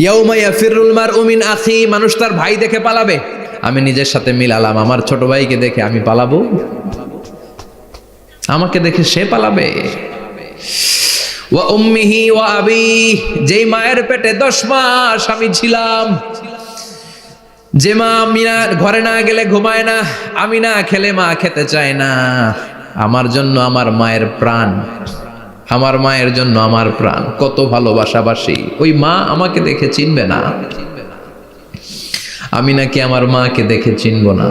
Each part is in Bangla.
ইয়াউমা ইয়াফিরুল মারউ মিন আখি, মানুষ তার ভাই দেখে পালাবে। আমি নিজের সাথে মিলালাম, আমার ছোট ভাইকে দেখে আমি পালাবো? আমাকে দেখে সে পালাবে। ওয়া উম্মিহি ওয়া আবি, যেই মায়ের পেটে 10 মাস আমি ছিলাম, যে মা আমি না ঘরে না গেলে ঘুমায় না, আমি না খেলে মা খেতে চায় না, আমার জন্য আমার মায়ের প্রাণ, আমার মায়ের জন্য আমার প্রাণ, কত ভালোবাসাবাসী। ওই মা আমাকে দেখে চিনবে না, আমি নাকি আমার মাকে দেখে চিনব না।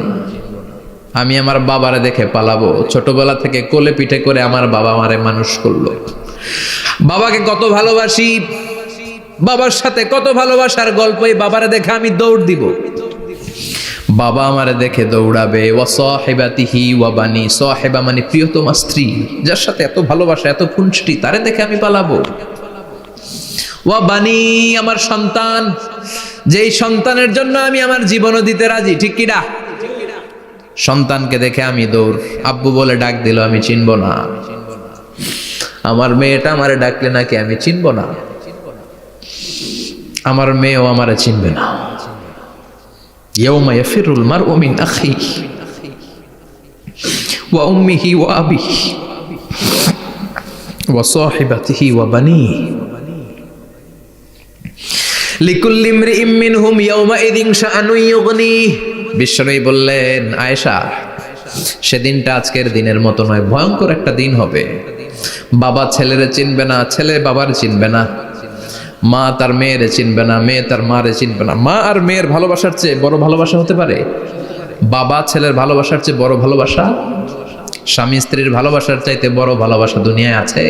আমি আমার বাবারে দেখে পালাবো। ছোটবেলা থেকে কোলে পিঠে করে আমার বাবা আমারে মানুষ করলো, বাবাকে কত ভালোবাসি, বাবার সাথে কত ভালোবাসার গল্প, এই বাবারে দেখে আমি দৌড় দিব, বাবা আমারে দেখে দৌড়াবে। ওয়া সাহিবাতিহি ওয়া বানি, সাহিবা মানে প্রিয়তমা স্ত্রী, যার সাথে এত ভালোবাসা এত খুনসুটি, তারে দেখে আমি পালাবো। ওয়া বানি, আমার সন্তান, যেই সন্তানের জন্য আমি আমার জীবনও দিতে রাজি, ঠিক কি না? সন্তানকে দেখে আমি দৌড়, আব্বু বলে ডাক দিল আমি চিনব না, আমার মেয়েটা আমারে ডাকলে নাকি আমি চিনব না, আমার মেয়েও আমারে চিনবে না। ইয়াউমা ইয়াফিরুল মারউ মিন আখিহি ওয়া উম্মিহি ওয়া আবিহি ওয়া সাহিবাতিহি ওয়া বানিহি লিকুল্লি ইমরিইম মিনহুম ইয়াউমাইযিন শাআনুন ইউগনিহি। বিশ্বনবী বললেন, আয়েশা, সেদিনটা আজকের দিনের মতো নয়, ভয়ঙ্কর একটা দিন হবে। বাবা ছেলেরে চিনবে না, ছেলে বাবার চিনবে না, মা তার মেয়েরে চিনবে না, মেয়ে তার মারে চিনবে না। মা আর মেয়ের ভালোবাসার চেয়ে বড় ভালোবাসা হতে পারে? বাবা ছেলের ভালোবাসার চেয়ে বড় ভালোবাসা? স্বামী স্ত্রীর ভালোবাসার চাইতে বড় ভালোবাসা দুনিয়ায় আছে?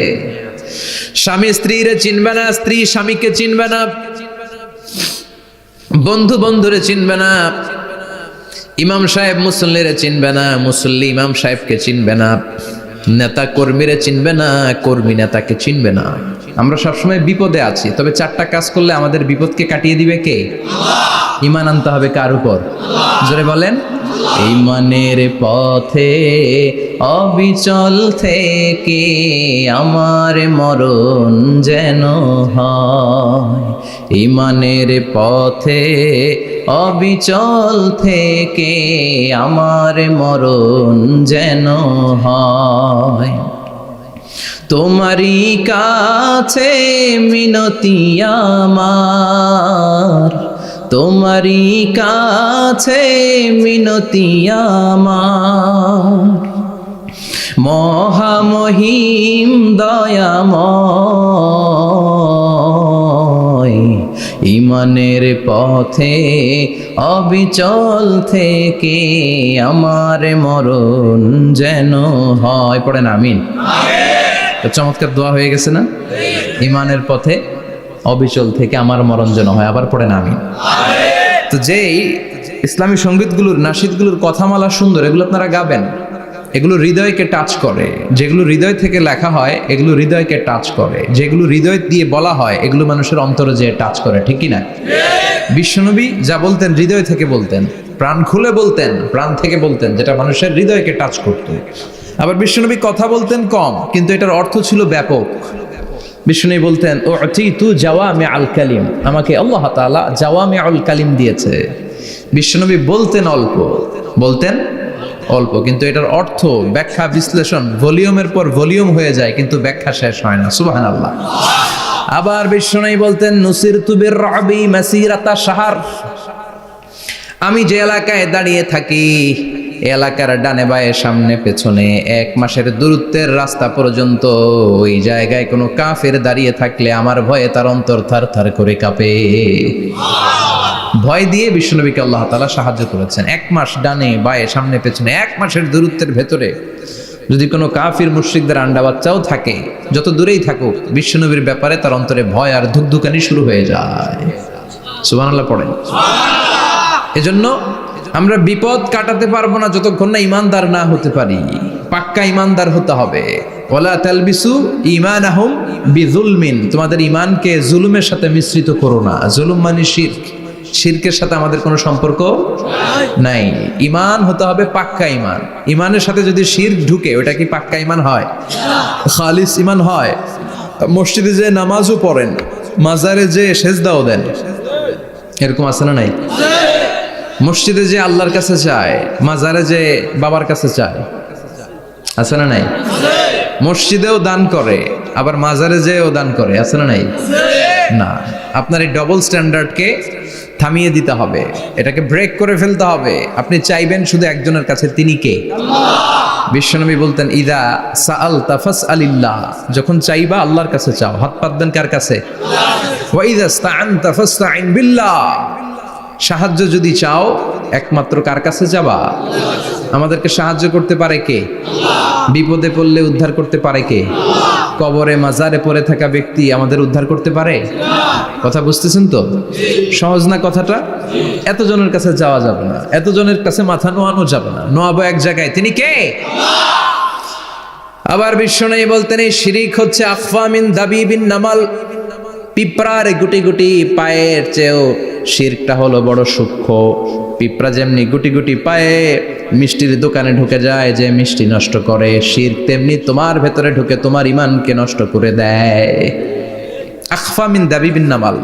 স্বামী স্ত্রীরে চিনবে না, স্ত্রী স্বামীকে চিনবে না, বন্ধু বন্ধুরে চিনবে না, ইমাম সাহেব মুসল্লিরে চিনবে না, মুসল্লি ইমাম সাহেবকে চিনবে না, নেতা কর্মীরে চিনবে না, কর্মী নেতাকে চিনবে না। আমরা সবসময় বিপদে আছি, তবে 4টা কাজ করলে আমাদের বিপদকে কাটিয়ে দিবে কে? আল্লাহ। ঈমান আনতে হবে কার উপর? জোরে বলেন। ঈমানের পথে অবিচল থেকে আমার মরণ যেন হয়, ঈমানের পথে অবিচল থেকে আমার মরণ যেন হয়। তোমারই কাছে মিনতি আমার, তোমারই কাছে মিনতি আমার, মহামহিম দয়াময়, ঈমানের পথে অবিচল থেকে আমার মরণ যেন হয়। পড়েন আমিন। চমৎকার দোয়া হয়ে গেছে না? ঈমানের পথে অবিচল থেকে আমার মরণ যেন হয়। আবার পড়েন আমিন। তো যেই ইসলামী সঙ্গীতগুলোর নাশিদগুলোর কথামালা সুন্দর, এগুলো আপনারা গাবেন, এগুলো হৃদয়কে টাচ করে। যেগুলো হৃদয় থেকে লেখা হয় এগুলো হৃদয়কে টাচ করে, যেগুলো হৃদয় দিয়ে বলা হয় এগুলো মানুষের অন্তরে যে টাচ করে, ঠিক কি না? বিশ্বনবী যা বলতেন হৃদয় থেকে বলতেন, প্রাণ খুলে বলতেন, প্রাণ থেকে বলতেন, যেটা মানুষের হৃদয়কে টাচ করত। আবার বিশ্বনবী কথা বলতেন কম, কিন্তু এটার অর্থ ছিল ব্যাপক। বিশ্বনবী বলতেন, উতিতু জাওয়ামিউল কালিম, আমাকে আল্লাহ তাআলা জাওয়ামিউল কালিম দিয়েছে। বিশ্বনবী বলতেন অল্প, বলতেন অল্প, কিন্তু এটার অর্থ ব্যাখ্যা বিশ্লেষণ ভলিউমের পর ভলিউম হয়ে যায়, কিন্তু ব্যাখ্যা শেষ হয় না। সুবহানাল্লাহ। আবার বিশ্বনবী বলতেন, নুসিরতু বিররাবি মাসিরাতা শাহর, আমি যে এলাকায় দাঁড়িয়ে থাকি এলাকার ডানে বায়ে সামনে পেছনে 1 মাসের দূরত্বের রাস্তা পর্যন্ত ওই জায়গায় কোনো কাফের দাঁড়িয়ে থাকলে আমার ভয়ে তার অন্তর থার থার করে কাঁপে। ভয় দিয়ে বিশ্বনবীকে আল্লাহ তাআলা সাহায্য করেছেন। 1 মাস ডানে বায়ে সামনে পেছনে 1 মাসের দূরত্বের ভেতরে যদি কোনো কাফির মুশরিকদের আন্ডা বাচ্চাও থাকে, যত দূরেই থাকুক, বিশ্বনবীর ব্যাপারে তার অন্তরে ভয় আর ধুকধুকানি শুরু হয়ে যায়। সুবহানাল্লাহ পড়েন। এজন্য আমরা বিপদ কাটাতে পারবো না যতক্ষণ না ঈমানদার না হতে পারি। পাক্কা ঈমানদার হতে হবে। ওয়ালা তালবিসু ঈমানাহুম বিযুলমিন, তোমাদের ঈমানকে জুলুমের সাথে মিশ্রিত করো না। জুলুম মানে শিরক, শিরকের সাথে আমাদের কোনো সম্পর্ক নাই। ঈমান হতে হবে পাক্কা ঈমান। ঈমানের সাথে যদি শিরক ঢুকে ওটা কি পাক্কা ঈমান হয়? খালিস ঈমান হয়? মসজিদে যে নামাজও পড়েন, মাজারে যে সেজদাও দেন, এরকম আছে না নাই? মসজিদে যে আল্লাহর কাছে চায়, মাজারে যে বাবার কাছে চায়, আছে না নাই? মসজিদেও দান করে, আবার মাজারে যেও দান করে, আছে না নাই? না, আপনার এই ডবল স্ট্যান্ডার্ডকে থামিয়ে দিতে হবে, এটাকে ব্রেক করে ফেলতে হবে। আপনি চাইবেন শুধু একজনের কাছে, তিনি কে? বিশ্বনবী বলতেন, ইদা সাআলতা ফাসআলিল্লাহ, যখন চাইবা আল্লাহর কাছে চাও। হাত পাতবেন কার কাছে? ওয়া ইদা ইসতাআনতা ফাসতাইন বিল্লাহ, সাহায্য যদি চাও একমাত্র কার কাছে যাবা? আমাদেরকে সাহায্য করতে পারে কে? বিপদে পড়লে উদ্ধার করতে পারে কে? কবরে মাজারে পড়ে থাকা ব্যক্তি আমাদের উদ্ধার করতে পারে? কথা বুঝতেছেন তো? সহজ না কথাটা? এতজনের কাছে যাওয়া যাবে না, এতজনের কাছে মাথা নোয়ানো যাবে না, নোয়াবো এক জায়গায়, তিনি কে? আবার বিশ্বনবী বলতেন, এই শিরিক হচ্ছে আখফা মিন দাবিবিন নামাল, পিঁপড়ার গুটি গুটি পায়ের চেয়েও শিরকটা হলো বড় সূক্ষ্ম। পিঁপড়া যেমনি গুটি গুটি পায়ে মিষ্টির দোকানে ঢুকে যায়, যে মিষ্টি নষ্ট করে, শিরক তেমনি তোমার ভেতরে ঢুকে তোমার ইমানকে নষ্ট করে দেয়। আখফা মিন দাবিবিন নামাল।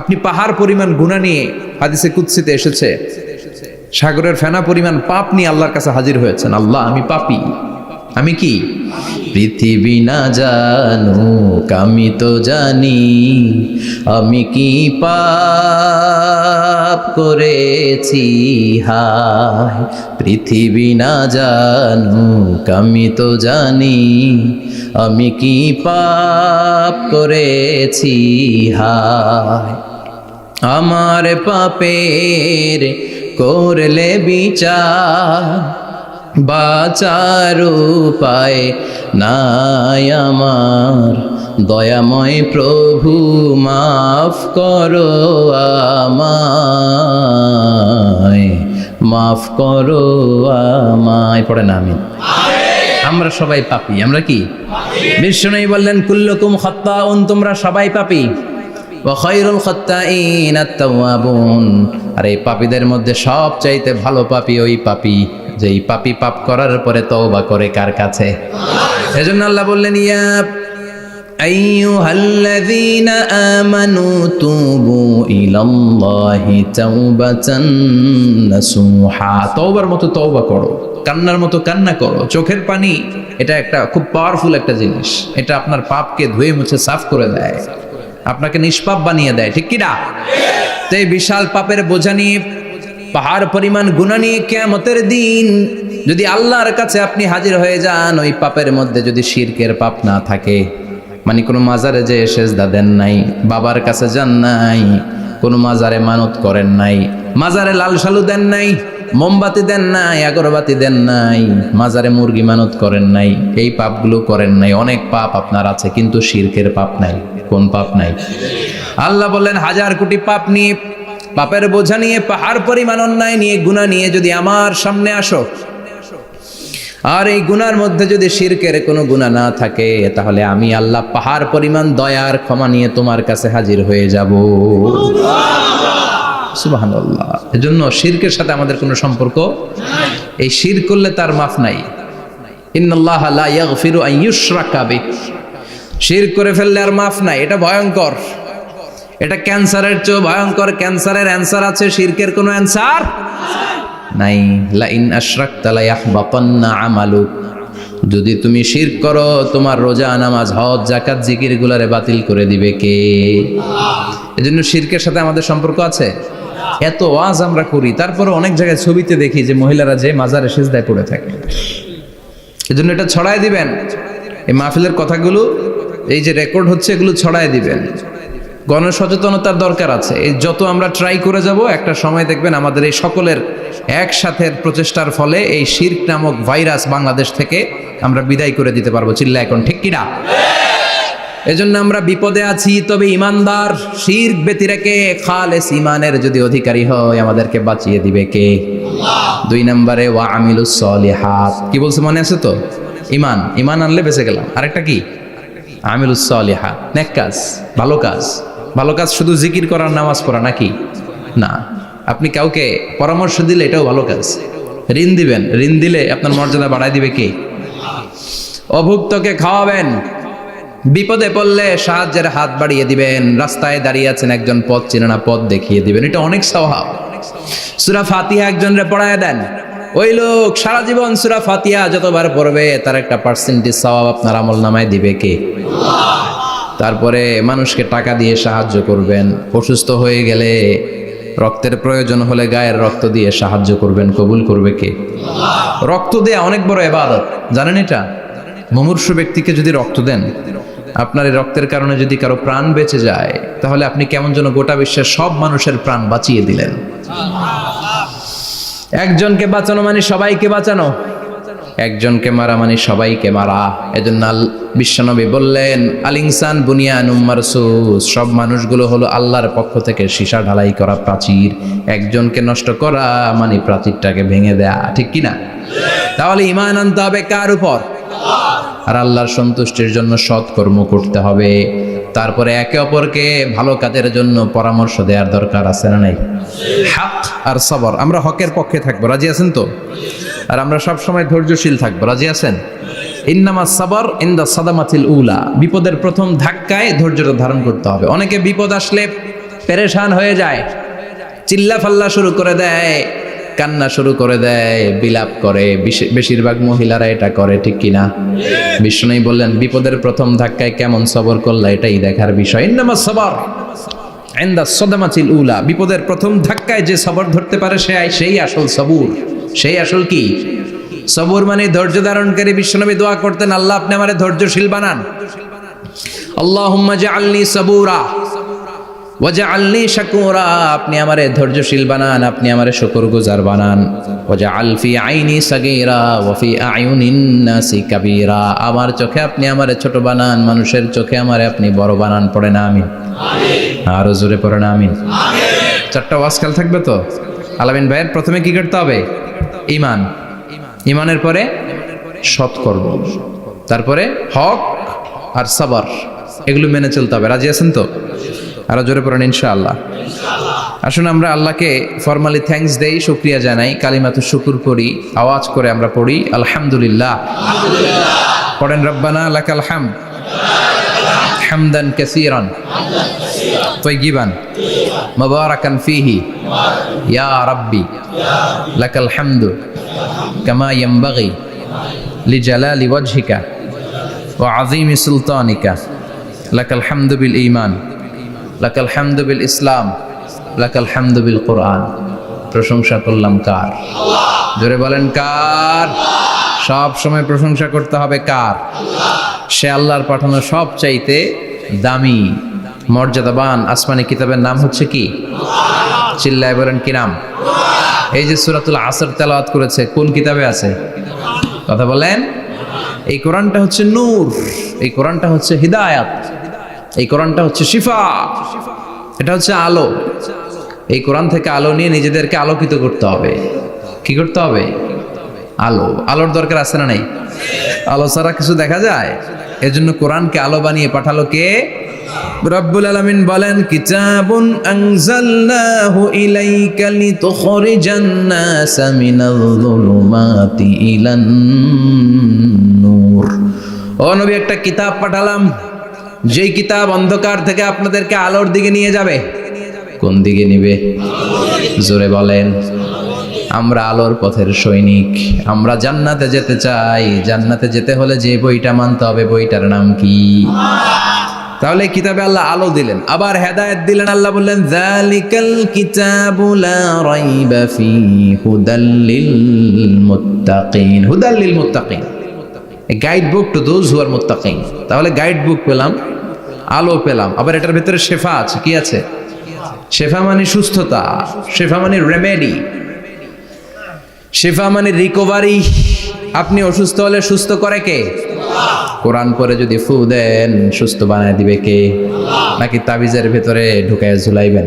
আপনি পাহাড় পরিমাণ গুনাহ নিয়ে, হাদিসে কুদসিতে এসেছে, সাগরের ফেনা পরিমাণ পাপ নিয়ে আল্লাহর কাছে হাজির হয়েছেন। আল্লাহ, আমি পাপী, আমি কি? পৃথিবী না জানুক আমি তো জানি, আমি কি পাপ করেছি হায়। পৃথিবী না জানুক আমি তো জানি, আমি কি পাপ করেছি হায়। আমার পাপের করলে বিচার, বাঁচার উপায় নাই আমার। দয়াময় প্রভু মাফ করো আমায়, মাফ করো আমায়। পড়ে না আমি? আমরা সবাই পাপী। আমরা কি? বিশ্বনবী বললেন, কুল্লুকুম খাত্তাউন, তোমরা সবাই পাপী। ওয়া খায়রুল খাত্তাইন আত-তাওয়াবুন, আর এই পাপীদের মধ্যে সবচাইতে ভালো পাপী ওই পাপী যেই পাপী পাপ করার পরে তওবা করে কার কাছে? এজন্য আল্লাহ বললেন, ইয়া আইয়ুহাল্লাযীনা আমানু তুবু ইলাল্লাহি তাওবাতান নাসুহা, তওবার মতো তওবা করো, কান্নার মতো কান্না করো। চোখের পানি এটা একটা খুব পাওয়ারফুল একটা জিনিস, এটা আপনার পাপকে ধুয়ে মুছে সাফ করে দেয়, আপনাকে নিষ্পাপ বানিয়ে দেয়, ঠিক কি না? তো এই বিশাল পাপের বোঝা নিয়ে, পাহাড় পরিমাণ গুনাহ নিয়ে কিয়ামতের দিন যদি আল্লাহর কাছে আপনি হাজির হয়ে যান, ওই পাপের মধ্যে যদি শিরকের পাপ না থাকে, মানে কোনো মাজারে যে সেজদা দেন নাই, বাবার কাছে যান নাই, কোনো মাজারে মানত করেন নাই, মাজারে লাল শালু দেন নাই, মোমবাতি দেন নাই, আগরবাতি দেন নাই, মাজারে মুরগি মানত করেন নাই, এই পাপগুলো করেন নাই, অনেক পাপ আপনার আছে, কিন্তু শিরকের পাপ নাই। কোন পাপ নাই? আল্লাহ বললেন, হাজার কোটি পাপ নিয়ে, পাপের বোঝা নিয়ে, পাহাড় পরিমাণ অন্যায় নিয়ে, গুনাহ নিয়ে যদি আমার সামনে আসো, আর এই গুনার মধ্যে যদি শিরকের কোনো গুনাহ না থাকে, তাহলে আমি আল্লাহ পাহাড় পরিমাণ দয়ার ক্ষমা নিয়ে তোমার কাছে হাজির হয়ে যাব। সুবহানাল্লাহ। এজন্য শিরকের সাথে আমাদের কোনো সম্পর্ক এই শিরক করলে তার মাফ নাই। ইন্নাল্লাহা লা ইয়াগফিরু আন ইউশরাকা বিহি, শিরক করে ফেললে আর মাফ নাই। এটা ভয়ঙ্কর, এটা ক্যান্সারের চেয়ে ভয়ঙ্কর। ক্যান্সারের অ্যান্সার আছে, শিরকের কোনো অ্যান্সার নাই। লা ইন আশরাকতা লা ইয়াহবাতান্না আমালুক, যদি তুমি শিরক করো, তোমার রোজা, নামাজ, হজ, যাকাত, জিকির গুলারে বাতিল করে দিবে কে? এজন্য শিরকের সাথে আমাদের সম্পর্ক আছে। এত ওয়াজ আমরা করি, তারপরে অনেক জায়গায় ছবিতে দেখি যে মহিলারা যে মাজারে সিজদায় পড়ে থাকে। এজন্য এটা ছড়ায় দিবেন, এই মাহফিলের কথাগুলো এই যে রেকর্ড হচ্ছে, এগুলো ছড়ায় দিবেন। গণসচেতনতার দরকার আছে। এই যত আমরা ট্রাই করে যাব, একটা সময় দেখবেন আমাদের এই সকলের একসাথে প্রচেষ্টার ফলে এই শিরক নামক ভাইরাস বাংলাদেশ থেকে আমরা বিদায় করে দিতে পারবো। চিল্লা এখন, ঠিক কিনা? এজন্য আমরা বিপদে আছি, তবে ইমানদার, শিরক ব্যতি রেখে খালেস ইমানের যদি অধিকারী হয়, আমাদেরকে বাঁচিয়ে দিবে কে? দুই নম্বরে ওয়া আমিলুস সলিহাত, কি বলছে মনে আছে তো? ইমান, ইমান আনলে বেঁচে গেলাম। আরেকটা কি? আমিলুস সলিহাত, নেক কাজ, ভালো কাজ। ভালো কাজ শুধু জিকির করার, নামাজ পড়া নাকি? না। আপনি কাউকে পরামর্শ দিলে এটাও ভালো কাজ। ঋণ দিবেন, ঋণ দিলে আপনার মর্যাদা বাড়ায় দিবে কে? অভুক্তকে খাওয়াবেন, বিপদে পড়লে সাহায্যের হাত বাড়িয়ে দিবেন। রাস্তায় দাঁড়িয়ে আছেন, একজন পথ চেনে না, পথ দেখিয়ে দিবেন। এটা অনেক সওয়াব। সূরা ফাতিহা একজনরে পড়ায় দেন, ওই লোক সারা জীবন সূরা ফাতিহা যতবার পড়বে তার একটা পার্সেন্টেজ সওয়াব আপনার আমলনামায় দিবে কে? তারপরে মানুষকে টাকা দিয়ে সাহায্য করবেন, অসুস্থ হয়ে গেলে রক্তের প্রয়োজন হলে গায়ের রক্ত দিয়ে সাহায্য করবেন, কবুল করবে কে? রক্ত দেয়া অনেক বড় ইবাদত, জানেন এটা? মুমূর্ষু ব্যক্তিকে যদি রক্ত দেন, আপনার এই রক্তের কারণে যদি কারো প্রাণ বেঁচে যায়, তাহলে আপনি কেমন যেন গোটা বিশ্বের সব মানুষের প্রাণ বাঁচিয়ে দিলেন। একজনকে বাঁচানো মানে সবাইকে বাঁচানো, একজনকে মারা মানে সবাইকে মারা। এজন্য বিশ্বনবী বললেন, আল ইনসান বুনিয়ানুম মারসুস, সব মানুষগুলো হলো আল্লাহর পক্ষ থেকে সীসা ঢালাই করা প্রাচীর। একজনকে নষ্ট করা মানে প্রাচীরটাকে ভেঙে দেয়া, ঠিক কিনা? তাহলে ঈমান আনতে হবে কার উপর? আর আল্লাহর সন্তুষ্টির জন্য সৎ কর্ম করতে হবে। তারপরে একে অপরকে ভালো কাজের জন্য পরামর্শ দেওয়ার দরকার আছে না নাই? হক আর সবর, আমরা হকের পক্ষে থাকবো, রাজি আছেন তো? আর আমরা সব সময় ধৈর্যশীল থাকবো, রাজি আছেন? ইন্নামাস সাবর ইনদা সাদামাতিল উলা, বিপদের প্রথম ধাক্কায় ধৈর্যটা ধারণ করতে হবে। অনেকে বিপদ আসলে পেরেশান হয়ে যায়, চিল্লা ফাল্লা শুরু করে দেয়, কান্না শুরু করে দেয়, বিলাপ করে। বেশিরভাগ মহিলারা এটা করে, ঠিক কিনা? বিষ্ণুই বললেন, বিপদের প্রথম ধাক্কায় কেমন সবর করলা এটাই দেখার বিষয়। ইন্নামাস সাবর ইনদা সাদামাতিল উলা, বিপদের প্রথম ধাক্কায় যে সবর ধরতে পারে সেই আসল সবুর, সেই আসল কি সবুর মানে ধৈর্য ধারণকারী। বিশ্বনবী দোয়া করতেন, আল্লাহ আপনি আমারে ধৈর্যশীল বানান। আল্লাহুম্মা জাআলনি সাবুরা ওয়াজআলনি শাকুরা, আপনি আমারে ধৈর্যশীল বানান, আপনি আমারে শুকরগুজার বানান। ওয়াজআল ফি আইনি সাগীরা ওয়া ফি আয়ুনিন নাসি কাবীরা, আমার চোখে আপনি আমারে ছোট বানান, মানুষের চোখে আমারে আপনি বড় বানান। পড়েন আমিন। আরো জোরে পড়েন আমিন। চারটা ওয়াজকাল থাকবে তো? আলামিন ভাইয়ের প্রথমে কি করতে হবে? ঈমান, ঈমানের পরে সৎকর্ম, তারপরে হক আর সবর, এগুলো মেনে চলতে হবে। রাজি আছেন তো? আরো জোরে পড়েন ইনশাআল্লাহ। আসুন আমরা আল্লাহকে ফরমালি থ্যাঙ্কস দেই, শুকরিয়া জানাই, কালিমাতুশ শুকুর করি, আওয়াজ করে আমরা পড়ি আলহামদুলিল্লাহ। পড়েন রব্বানা লাকাল হামদ হামদান কাসীরান তাইয়িবান মুবারাকান ফীহি ইয়া রাব্বি লাকাল হামদু কামা ইয়ানবাগি লিজালালি ওয়াজহিকা ওয়া আযীমি সুলতানিকা লাকাল হামদু বিল ঈমান লাকাল হামদু বিল ইসলাম লাকাল হামদু বিল কুরআন। প্রশংসা করলাম কার? জোরে বলেন কার? সব সময় প্রশংসা করতে হবে কার? সে আল্লাহর পাঠানো সব চাইতে দামি মর্যাদাবান আসমানি কিতাবের নাম হচ্ছে কি? চিল্লায় বলেন কি নাম? এই যে সূরাতুল আসর তেলাওয়াত করেছে, কোন কিতাবে আছে? কথা বলেন। এই কোরআনটা হচ্ছে নূর, এই কোরআনটা হচ্ছে হিদায়াত, এই কোরআনটা হচ্ছে শিফা, এটা হচ্ছে আলো। এই কোরআন থেকে আলো নিয়ে নিজেদেরকে আলোকিত করতে হবে। কি করতে হবে? আলো। আলোর দরকার আছে না নাই? আলো ছাড়া কিছু দেখা যায়? এজন্য কোরআনকে আলো বানিয়ে পাঠালো কে? রব্বুল আলামিন বলেন, কিতাবুন আনজালনাহু ইলাইকা লিতুখরিজান নাসা মিনাল যুলুমাতি ইলান নূর। ও নবী, একটা কিতাব পাঠালাম, যেই কিতাব অন্ধকার থেকে আপনাদেরকে আলোর দিকে নিয়ে যাবে। কোন দিকে নিবে? জোরে বলেন। আমরা আলোর পথের সৈনিক, আমরা জান্নাতে যেতে চাই। জান্নাতে যেতে হলে যে বইটা মানতে হবে, বইটার নাম কি? তাহলে কিতাবে আল্লাহ আলো দিলেন, আবার হেদায়েত দিলেন। আল্লাহ বললেন, যালিকাল কিতাবু লা রাইবা ফীহি হুদাল লিল মুত্তাকিন। হুদাল লিল মুত্তাকিন, a guide book to those who are মুত্তাকিন। তাহলে গাইড বুক পেলাম, আলো পেলাম, আবার এটার ভিতরে শেফা আছে। কি আছে? শেফা মানে সুস্থতা, শেফা মানে রেমেডি, শেফা মানে রিকভারি। আপনি অসুস্থ হলে সুস্থ করে কে? কোরআন পরে যদি ফু দেন, সুস্থ বানায় দিবে কে? নাকি তাবিজের ভেতরে ঢুকায় ঝুলাইবেন?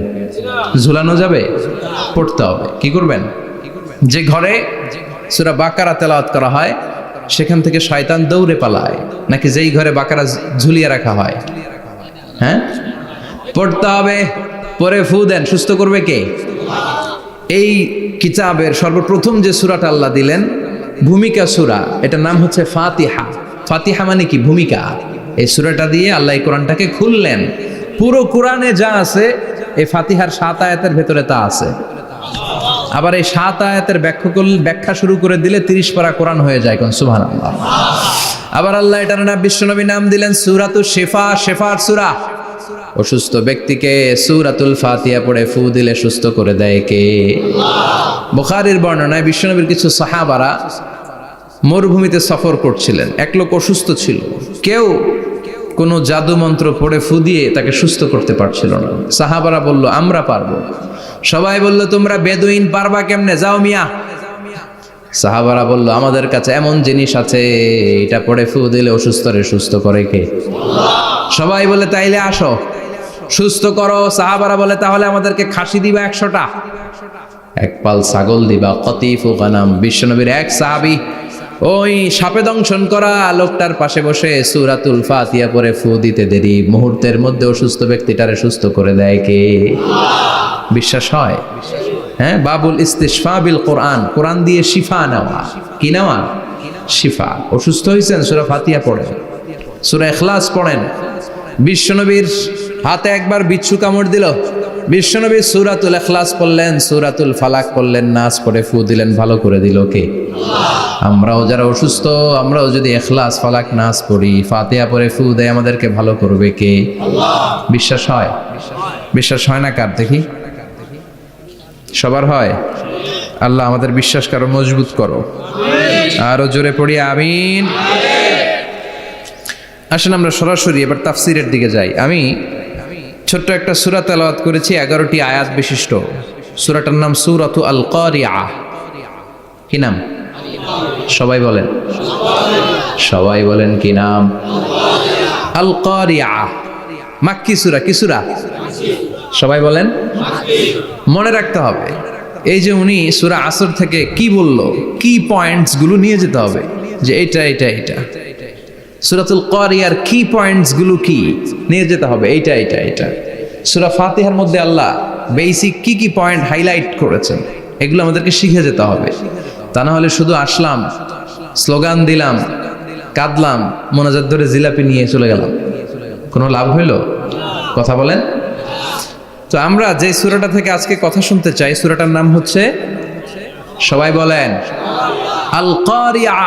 ঝুলানো যাবে? পড়তে হবে। কি করবেন? যে ঘরে সূরা বাকারা তেলাওয়াত করা হয় সেখান থেকে শয়তান দৌড়ে পালায়, নাকি যেই ঘরে বাকারা ঝুলিয়ে রাখা হয়? হ্যাঁ, পড়তে হবে। পরে ফু দেন, সুস্থ করবে কে? এই কিতাবের সর্বপ্রথম যে সূরাটা আল্লাহ দিলেন, ভূমিকা সূরা, এটার নাম হচ্ছে ফাতিহা। ফাতিহা মানে কি? ভূমিকা। এই সূরাটা দিয়ে আল্লাহ এই কোরআনটাকে খুললেন। পুরো কোরআনে যা আছে এই ফাতিহার 7 আয়াতের ভেতরে তা আছে। আবার এই 7 আয়াতের ব্যাখ্যা শুরু করে দিলে 30 পারা কোরআন হয়ে যায়। কোন সুবহানাল্লাহ। আবার আল্লাহ এটার নাম বিশ্বনবী নাম দিলেন সূরাতুশ শিফা, শেফার সূরা। অসুস্থ ব্যক্তিকে সূরাতুল ফাতিহা পড়ে ফু দিলে সুস্থ করে দেয় কে? বুখারীর বর্ণনায় বিশ্বনবীর কিছু সাহাবারা মরুভূমিতে সফর করছিলেন। এক লোক অসুস্থ ছিল, কেউ কোনো জাদু মন্ত্র পড়ে ফু দিয়ে তাকে সুস্থ করতে পারছিল না। সাহাবারা বলল আমরা পারবো। সবাই বলল তোমরা বেদুইন, পারবা কেমনে? যাও মিয়া। সাহাবারা বলল আমাদের কাছে এমন জিনিস আছে, এটা পড়ে ফু দিলে অসুস্থরে সুস্থ করে কে? সবাই বলে তাইলে আসো সুস্থ করো। সাহাবারা বলে তাহলে আমাদেরকে খাসি দিবা 100টা, এক পাল ছাগল দিবা। কতিফু গানাম। বিশ্বনবীর এক সাহাবী ওই সাপে দংশন করা লোকটার পাশে বসে সূরাতুল ফাতিহা পড়ে ফু দিতে দেরি মুহূর্তের মধ্যে অসুস্থ ব্যক্তিটারে সুস্থ করে দেয় কে? বিশ্বাস হয়? হ্যাঁ, বাবুল ইস্তিশফা বিল কোরআন, কোরআন দিয়ে শিফা নেওয়া। কি নেওয়া? শিফা। অসুস্থ হয়েছেন, সূরা ফাতিহা পড়েন, সূরা ইখলাস পড়েন। বিশ্বনবীর হাতে একবার বিচ্ছু কামড় দিল, বিশ্বনবী সূরাতুল ইখলাস পড়লেন, সূরাতুল ফালাক পড়লেন, নাস পড়ে ফু দিলেন, ভালো করে দিল কে? আমরাও যারা অসুস্থ, আমরাও যদি ইখলাস ফালাক নাস পড়ি, ফাতিহা পড়ে ফু দেয়, আমাদেরকে ভালো করবে কে? বিশ্বাস হয়? বিশ্বাস হয় না কার? দেখি সবার হয়? আল্লাহ আমাদের বিশ্বাস করো, মজবুত করো। আরো জোরে পড়ি আমিন। আসেন আমরা সরাসরি এবার তাফসিরের দিকে যাই। আমি ছোট্ট একটা সূরা তেলাওয়াত করেছি, 11টি আয়াত বিশিষ্ট। সূরাটার নাম সূরাতু আল কারিয়া। কি নাম? সবাই বলেন, সবাই বলেন কি নাম? আল কারিয়া। মাক্কি সূরা। কি সূরা? সবাই বলেন। মনে রাখতে হবে এই যে উনি সূরা আসর থেকে কি বললো, কি পয়েন্টস গুলো নিয়ে যেতে হবে, যে এটা এটা এটা। সূরাতুল কারিয়ার কি পয়েন্টস গুলো কি নিয়ে যেতে হবে, এইটা এটা এটা। সূরা ফাতিহার মধ্যে আল্লাহ বেসিক কি কি পয়েন্ট হাইলাইট করেছেন, এগুলো আমাদেরকে শিখে যেতে হবে। তা না হলে শুধু আসলাম, স্লোগান দিলাম, কাঁদলাম, মোনাজাত ধরে জিলাপি নিয়ে চলে গেলাম, কোনো লাভ হইল? কথা বলেন। তো আমরা যে সূরাটা থেকে আজকে কথা শুনতে চাই, সূরাটার নাম হচ্ছে, সবাই বলেন, আল কারিয়া।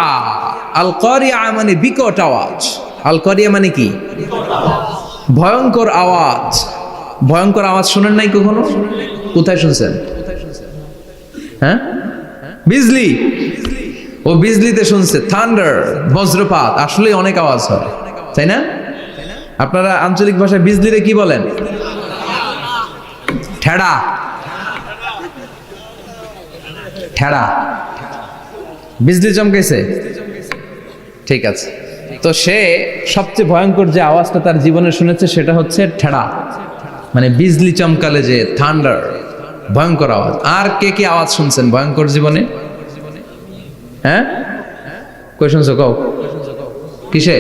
আল কারিয়া মানে বিকট আওয়াজ। আল কারিয়া মানে কি? ভয়ঙ্কর আওয়াজ। ভয়ঙ্কর আওয়াজ শুনেন নাই কখনো? কোথায় শুনছেন? হ্যাঁ, বিজলি। ও বিজলিতে শুনছে, থান্ডার, বজ্রপাত। আসলে অনেক আওয়াজ হয়, তাই না? আপনারা আঞ্চলিক ভাষায় বিজলিতে কি বলেন? ঠেড়া। ঠেড়া। বিজলি চমকেছে, ঠিক আছে। তো সে সবচেয়ে ভয়ঙ্কর যে আওয়াজটা তার জীবনে শুনেছে সেটা হচ্ছে ঠেড়া, মানে বিজলি চমকালে যে থান্ডার, ভয়ঙ্কর আওয়াজ। আর কে কি আওয়াজ শুনছেন ভয়ঙ্কর জীবনে? হ্যাঁ, কই শুনছো? কও। কিসে?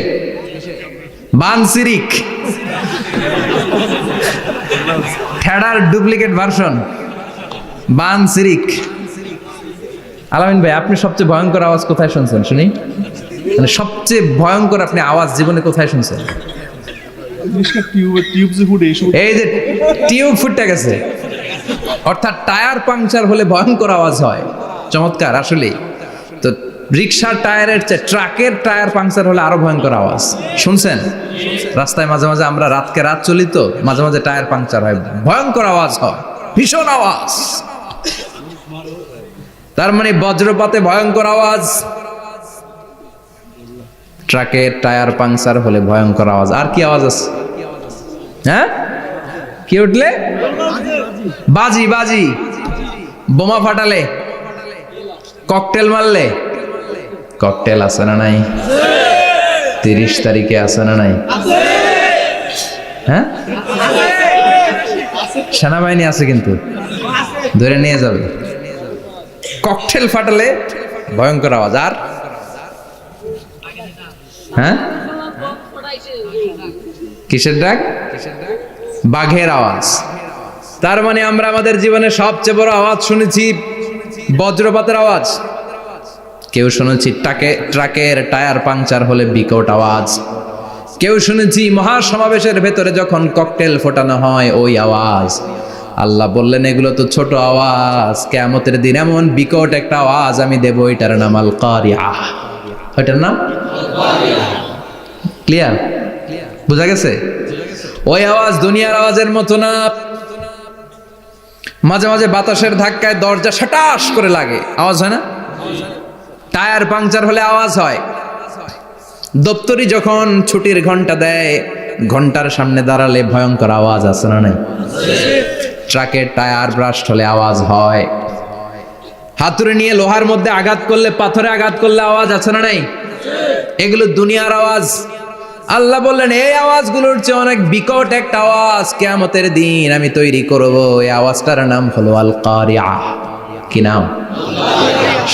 বানসিরিক। ঠেড়ার ডুপ্লিকেট ভার্সন বানসিরিক। আলামিন ভাই, আপনি সবচেয়ে ভয়ঙ্কর আওয়াজ কোথায় শুনছেন শুনি? মানে সবচেয়ে ভয়ঙ্কর আপনি আওয়াজ জীবনে কোথায় শুনছেন? এই যে টিউব ফুটে গেছে, অর্থাৎ টায়ার পাংচার হলে ভয়ঙ্কর আওয়াজ হয়। চমৎকার। আসলে তো রিক্সার টায়ারের চেয়ে ট্রাকের টায়ার পাংচার হলে আরো ভয়ঙ্কর আওয়াজ। শুনছেন? রাস্তায় মাঝে মাঝে আমরা রাতকে রাত চলি, তো মাঝে মাঝে টায়ার পাংচার হয়, ভয়ঙ্কর আওয়াজ হয়, ভীষণ আওয়াজ। তার মানে বজ্রপাতে ভয়ঙ্কর আওয়াজ, ট্রাকের টায়ার পাংচার হলে ভয়ঙ্কর আওয়াজ। আর কি আওয়াজ আছে? হ্যাঁ, কি উঠলে? বাজি। বাজি। বোমা ফাটালে, ককটেল মারলে। ককটেল আছে না নাই? 30 তারিখে আছে না নাই? হ্যাঁ, সেনাবাহিনী আছে কিন্তু ধরে নিয়ে যাবে। ককটেল ফাটালে ভয়ঙ্কর আওয়াজ। আর হ্যাঁ, কিসের ডাক? বাঘের আওয়াজ। তার মানে আমরা আমাদের জীবনে সবচেয়ে বড় আওয়াজ শুনেছি বজ্রপাতের আওয়াজ। কেউ শুনেছি ট্রাকের টায়ার পাংচার হলে বিকট আওয়াজ। কেউ শুনেছি মহাসমাবেশের ভেতরে যখন ককটেল ফোটানো হয় ওই আওয়াজ। আল্লাহ বললেন এগুলো তো ছোট আওয়াজ, কিয়ামতের দিন এমন বিকট একটা আওয়াজ আমি দেব, এটার নাম আল কারিআহ। ওইটার নাম ক্লিয়ার? বুঝা গেছে? ওই আওয়াজ দুনিয়ার আওয়াজের মতো না। মাঝে মাঝে বাতাসের ধাক্কায় দরজা সাটাস করে লাগে, আওয়াজ হয় না? টায়ার পাংচার হলে আওয়াজ হয়। দপ্তরি যখন ছুটির ঘন্টা দেয়, ঘন্টার সামনে দাঁড়ালে ভয়ঙ্কর আওয়াজ আছে না নাই? ট্রাকের টায়ার ব্রাস্ট হলে আওয়াজ হয়। হাতুড়ি নিয়ে লোহার মধ্যে আঘাত করলে, পাথরে আঘাত করলে আওয়াজ আছে না নাই? এগুলো দুনিয়ার আওয়াজ। আল্লাহ বললেন এই আওয়াজগুলোর চেয়ে অনেক বিকট একটা আওয়াজ কিয়ামতের দিন আমি তৈরি করব। এই আওয়াজটার নাম হলো আল কারিআহ। কি নাম?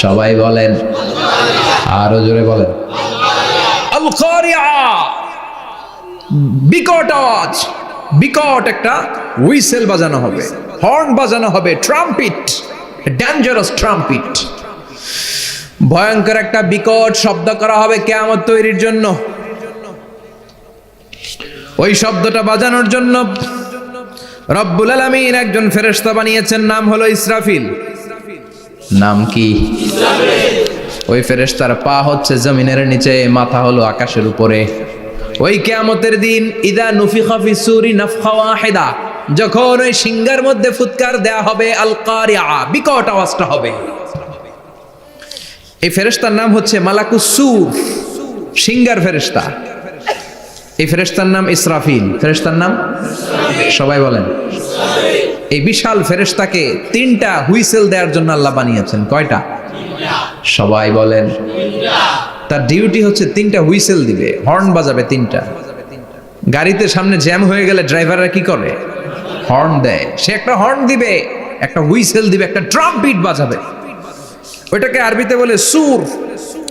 সবাই বলেন, আরো জোরে বলেন, আল কারিআহ। বিকট আওয়াজ, বিকট একটা হুইসেল বাজানো হবে, হর্ন বাজানো হবে, ট্রাম্পিট, ডেঞ্জারাস ট্রাম্পিট। ভয়ঙ্কর একটা বিকট শব্দ করা হবে কিয়ামত তৈরির জন্য। ওই শব্দটা বাজানোর জন্য রব্বুল আলামিন একজন ফেরেশতা বানিয়েছেন, নাম হলো ইসরাফিল। নাম কি? ওই ফেরেশতার পা হচ্ছে জমিনের নিচে, মাথা হলো আকাশের উপরে। ওই কিয়ামতের দিন ইদা নুফিখা ফিস সূরি নাফখা ওয়াহিদা, যখন ওই সিংহার মধ্যে ফুৎকার দেয়া হবে আল কারিআহ, বিকট আওয়াজটা হবে। এই ফেরেশতার নাম হচ্ছে মালাকুস সূর, সিংহার ফেরেশতা। এই ফেরেশতার নাম ইসরাফিল। ফেরেশতার নাম সবাই বলেন। এই বিশাল ফেরেশতাকে তিনটা হুইসেল দেওয়ার জন্য আল্লাহ বানিয়েছেন। কয়টা? সবাই বলেন। তার ডিউটি হচ্ছে তিনটা হুইসেল দিবে, হর্ন বাজাবে তিনটা। গাড়িতে সামনে জ্যাম হয়ে গেলে ড্রাইভাররা কি করে? হর্ন দেয়। সে একটা হর্ন দিবে, একটা হুইসেল দিবে, একটা ট্রাম্পিট বাজাবে। ওইটাকে আরবিতে বলে সুর।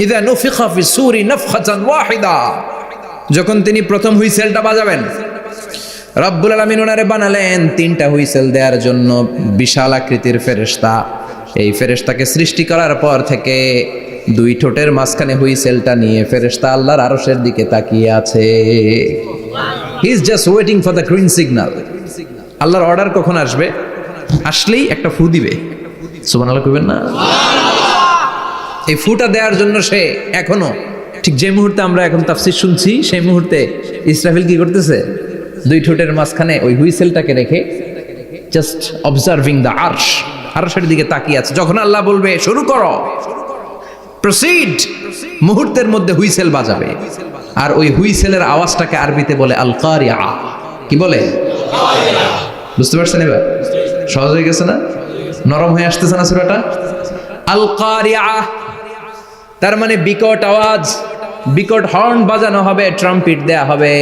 ইদা নুফিখা ফিস সূরি নাফখাতান ওয়াহিদা, যখন তিনি প্রথম হুইসেলটা বাজাবেন, রব্বুল আলামিন ওনারে বানালেন তিনটা হুইসেল দেওয়ার জন্য বিশাল আকৃতির ফেরেশতা। এই ফেরেশতাকে সৃষ্টি করার পর থেকে দুই ঠোঁটের মাঝখানে হুইসেলটা নিয়ে ফেরেশতা আল্লাহর আরশের দিকে তাকিয়ে আছে। He is just waiting for the green signal. আল্লাহর অর্ডার কখন আসবে, আসলেই একটা ফু দিবে। সুবহানাল্লাহ কইবেন না? এই ফুটা দেওয়ার জন্য সে এখনো, ঠিক যে মুহূর্তে আমরা এখন তাফসীর শুনছি সেই মুহূর্তে ইসরাফিল কি করতেছে? দুই ঠোঁটের মাঝখানে ওই হুইসেলটাকে রেখে জাস্ট অবজার্ভিং দ্য আরশ, আরশের দিকে তাকিয়ে আছে। যখন আল্লাহ বলবে শুরু করো, প্রসিড, মুহূর্তের মধ্যে হুইসেল বাজাবে। আর ওই হুইসেলের আওয়াজটাকে আরবিতে বলে আল কারিআহ। কি বলে? বুঝতে পারছেন এবার? সহজ হয়ে গেছে না? নরম হয়ে আসতেছে না সূরাটা? আল কারিআহ তার মানে বিকট আওয়াজ, বিকট হর্ন বাজানো হবে, ট্রাম্পিট দেয়া হবে,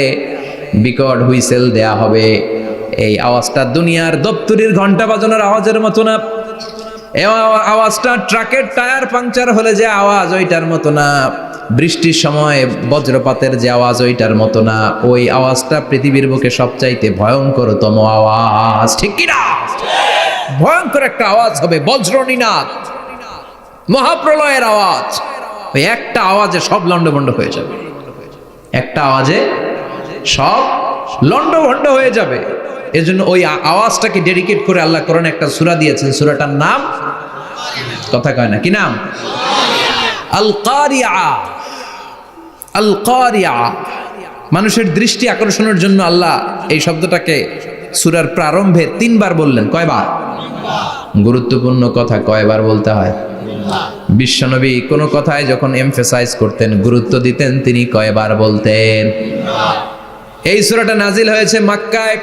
বিকট হুইসেল দেয়া হবে। এই আওয়াজটা দুনিয়ার দপ্তরির ঘন্টা বাজানোর আওয়াজের মতো না। এই আওয়াজটা ট্রাকের টায়ার পাংচার হলে যে আওয়াজ ওইটার মতো না। বৃষ্টির সময় বজ্রপাতের যে আওয়াজ ওইটার মতো না। ওই আওয়াজটা পৃথিবীর বুকে সবচাইতে ভয়ঙ্করতম আওয়াজ। ঠিক কিনা? ভয়ঙ্কর একটা আওয়াজ হবে, বজ্রনিনাদ, মহাপ্রলয়ের আওয়াজ। ওই একটা আওয়াজে সব লন্ডভন্ড হয়ে যাবে, একটা আওয়াজে সব লন্ডভন্ড হয়ে যাবে। এজন্য ওই আওয়াজটাকে ডেডিকেট করে আল্লাহ কোরআনে একটা সূরা দিয়েছেন। সূরাটার নাম, কথা কয় না, কি নাম? আল কারিআহ। আল কারিআহ মানুষের দৃষ্টি আকর্ষণের জন্য আল্লাহ এই শব্দটাকে সূরার প্রারম্ভে 3 বার বললেন। কয়বার? গুরুত্বপূর্ণ কথা কয়বার বলতে হয়? বিশ্বনবী কোন কথায় যখন এমফেসাইজ করতেন, গুরুত্ব দিতেন, তিনি কয়বার বলতেন? এই সূরাটা নাজিল হয়েছে মক্কায়।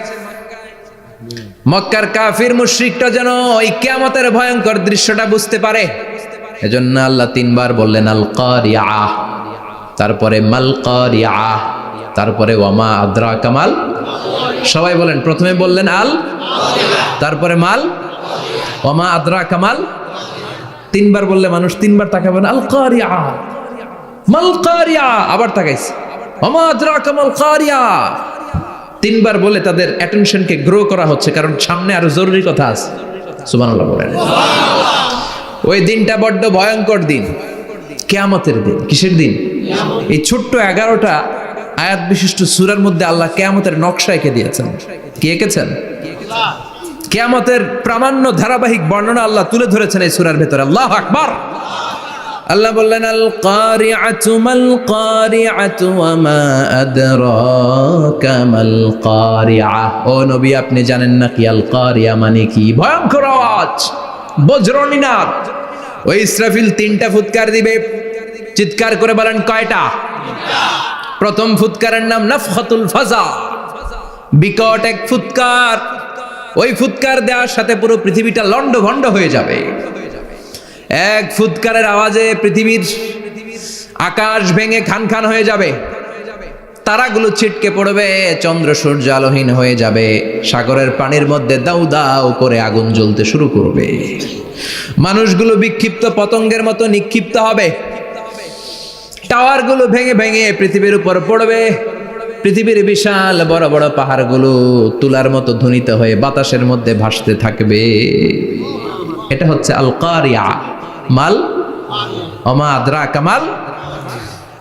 মক্কার কাফির মুশরিকরা যেন ওই কিয়ামতের ভয়ঙ্কর দৃশ্যটা বুঝতে পারে, এজন্য আল্লাহ 3 বার বললেন আল কারিআহ, তারপরে মাল কারিআহ, তারপরে ওয়ামা আদরাকা মাল। সবাই বলেন, প্রথমে বললেন আল, তারপরে মাল, ওয়ামা আদরাকা মাল। 3 বার বললে মানুষ 3 বার তাকাবে না। আল কারিআহ, মাল কারিআহ, আবার তাকাইছে ওয়ামা আদরাকা মাল কারিআহ। 3 বার বলে তাদের অ্যাটেনশনকে গ্রো করা হচ্ছে, কারণ সামনে আরো জরুরি কথা আছে। সুবহানাল্লাহ বলেন। ওই দিনটা বড্ড ভয়ঙ্কর দিন, কিয়ামতের দিন। কিসের দিন? এই ছোট্ট 11টা আয়াত বিশিষ্ট সূরার মধ্যে আল্লাহ কিয়ামতের নকশা এঁকে দিয়েছেন। কি এঁকেছেন? কিয়ামতের প্রামাণ্য ধারাবাহিক বর্ণনা আল্লাহ তুলে ধরেছেন এই সূরার ভেতরে। আল্লাহু আকবার। আল্লাহ বললেন আল কারিআতু মাল কারিআতু ওয়া মা আদরাকা মাল কারিআ। ও নবী, আপনি জানেন না কি আল কারিআ মানে কি? ভয়ঙ্কর আওয়াজ, বজ্রনিনাদ। ওই ইসরাফিল 3টা ফুৎকার দিবে। চিৎকার করে বলেন কয়টা? প্রথম ফুৎকারের নাম নাফখাতুল ফাজা, বিকট এক ফুৎকার। ওই ফুৎকার দেওয়ার সাথে পুরো পৃথিবীটা লন্ডভন্ড হয়ে যাবে। এক ফুৎকারের আওয়াজে পৃথিবীর আকাশ ভেঙে খান খান হয়ে যাবে, তারাগুলো ছিটকে পড়বে, চন্দ্র সূর্য আলোহীন হয়ে যাবে, সাগরের পানির মধ্যে দাউ দাউ করে আগুন জ্বলতে শুরু করবে, মানুষগুলো বিক্ষিপ্ত পতঙ্গের মতো নিক্ষিপ্ত হবে, টাওয়ারগুলো ভেঙে ভেঙে পৃথিবীর উপর পড়বে, পৃথিবীর বিশাল বড় বড় পাহাড়গুলো তুলার মতো ধ্বনিত হয়ে বাতাসের মধ্যে ভাসতে থাকবে। এটা হচ্ছে আল কারিআ। মাল ওমা আদরাকা মাল।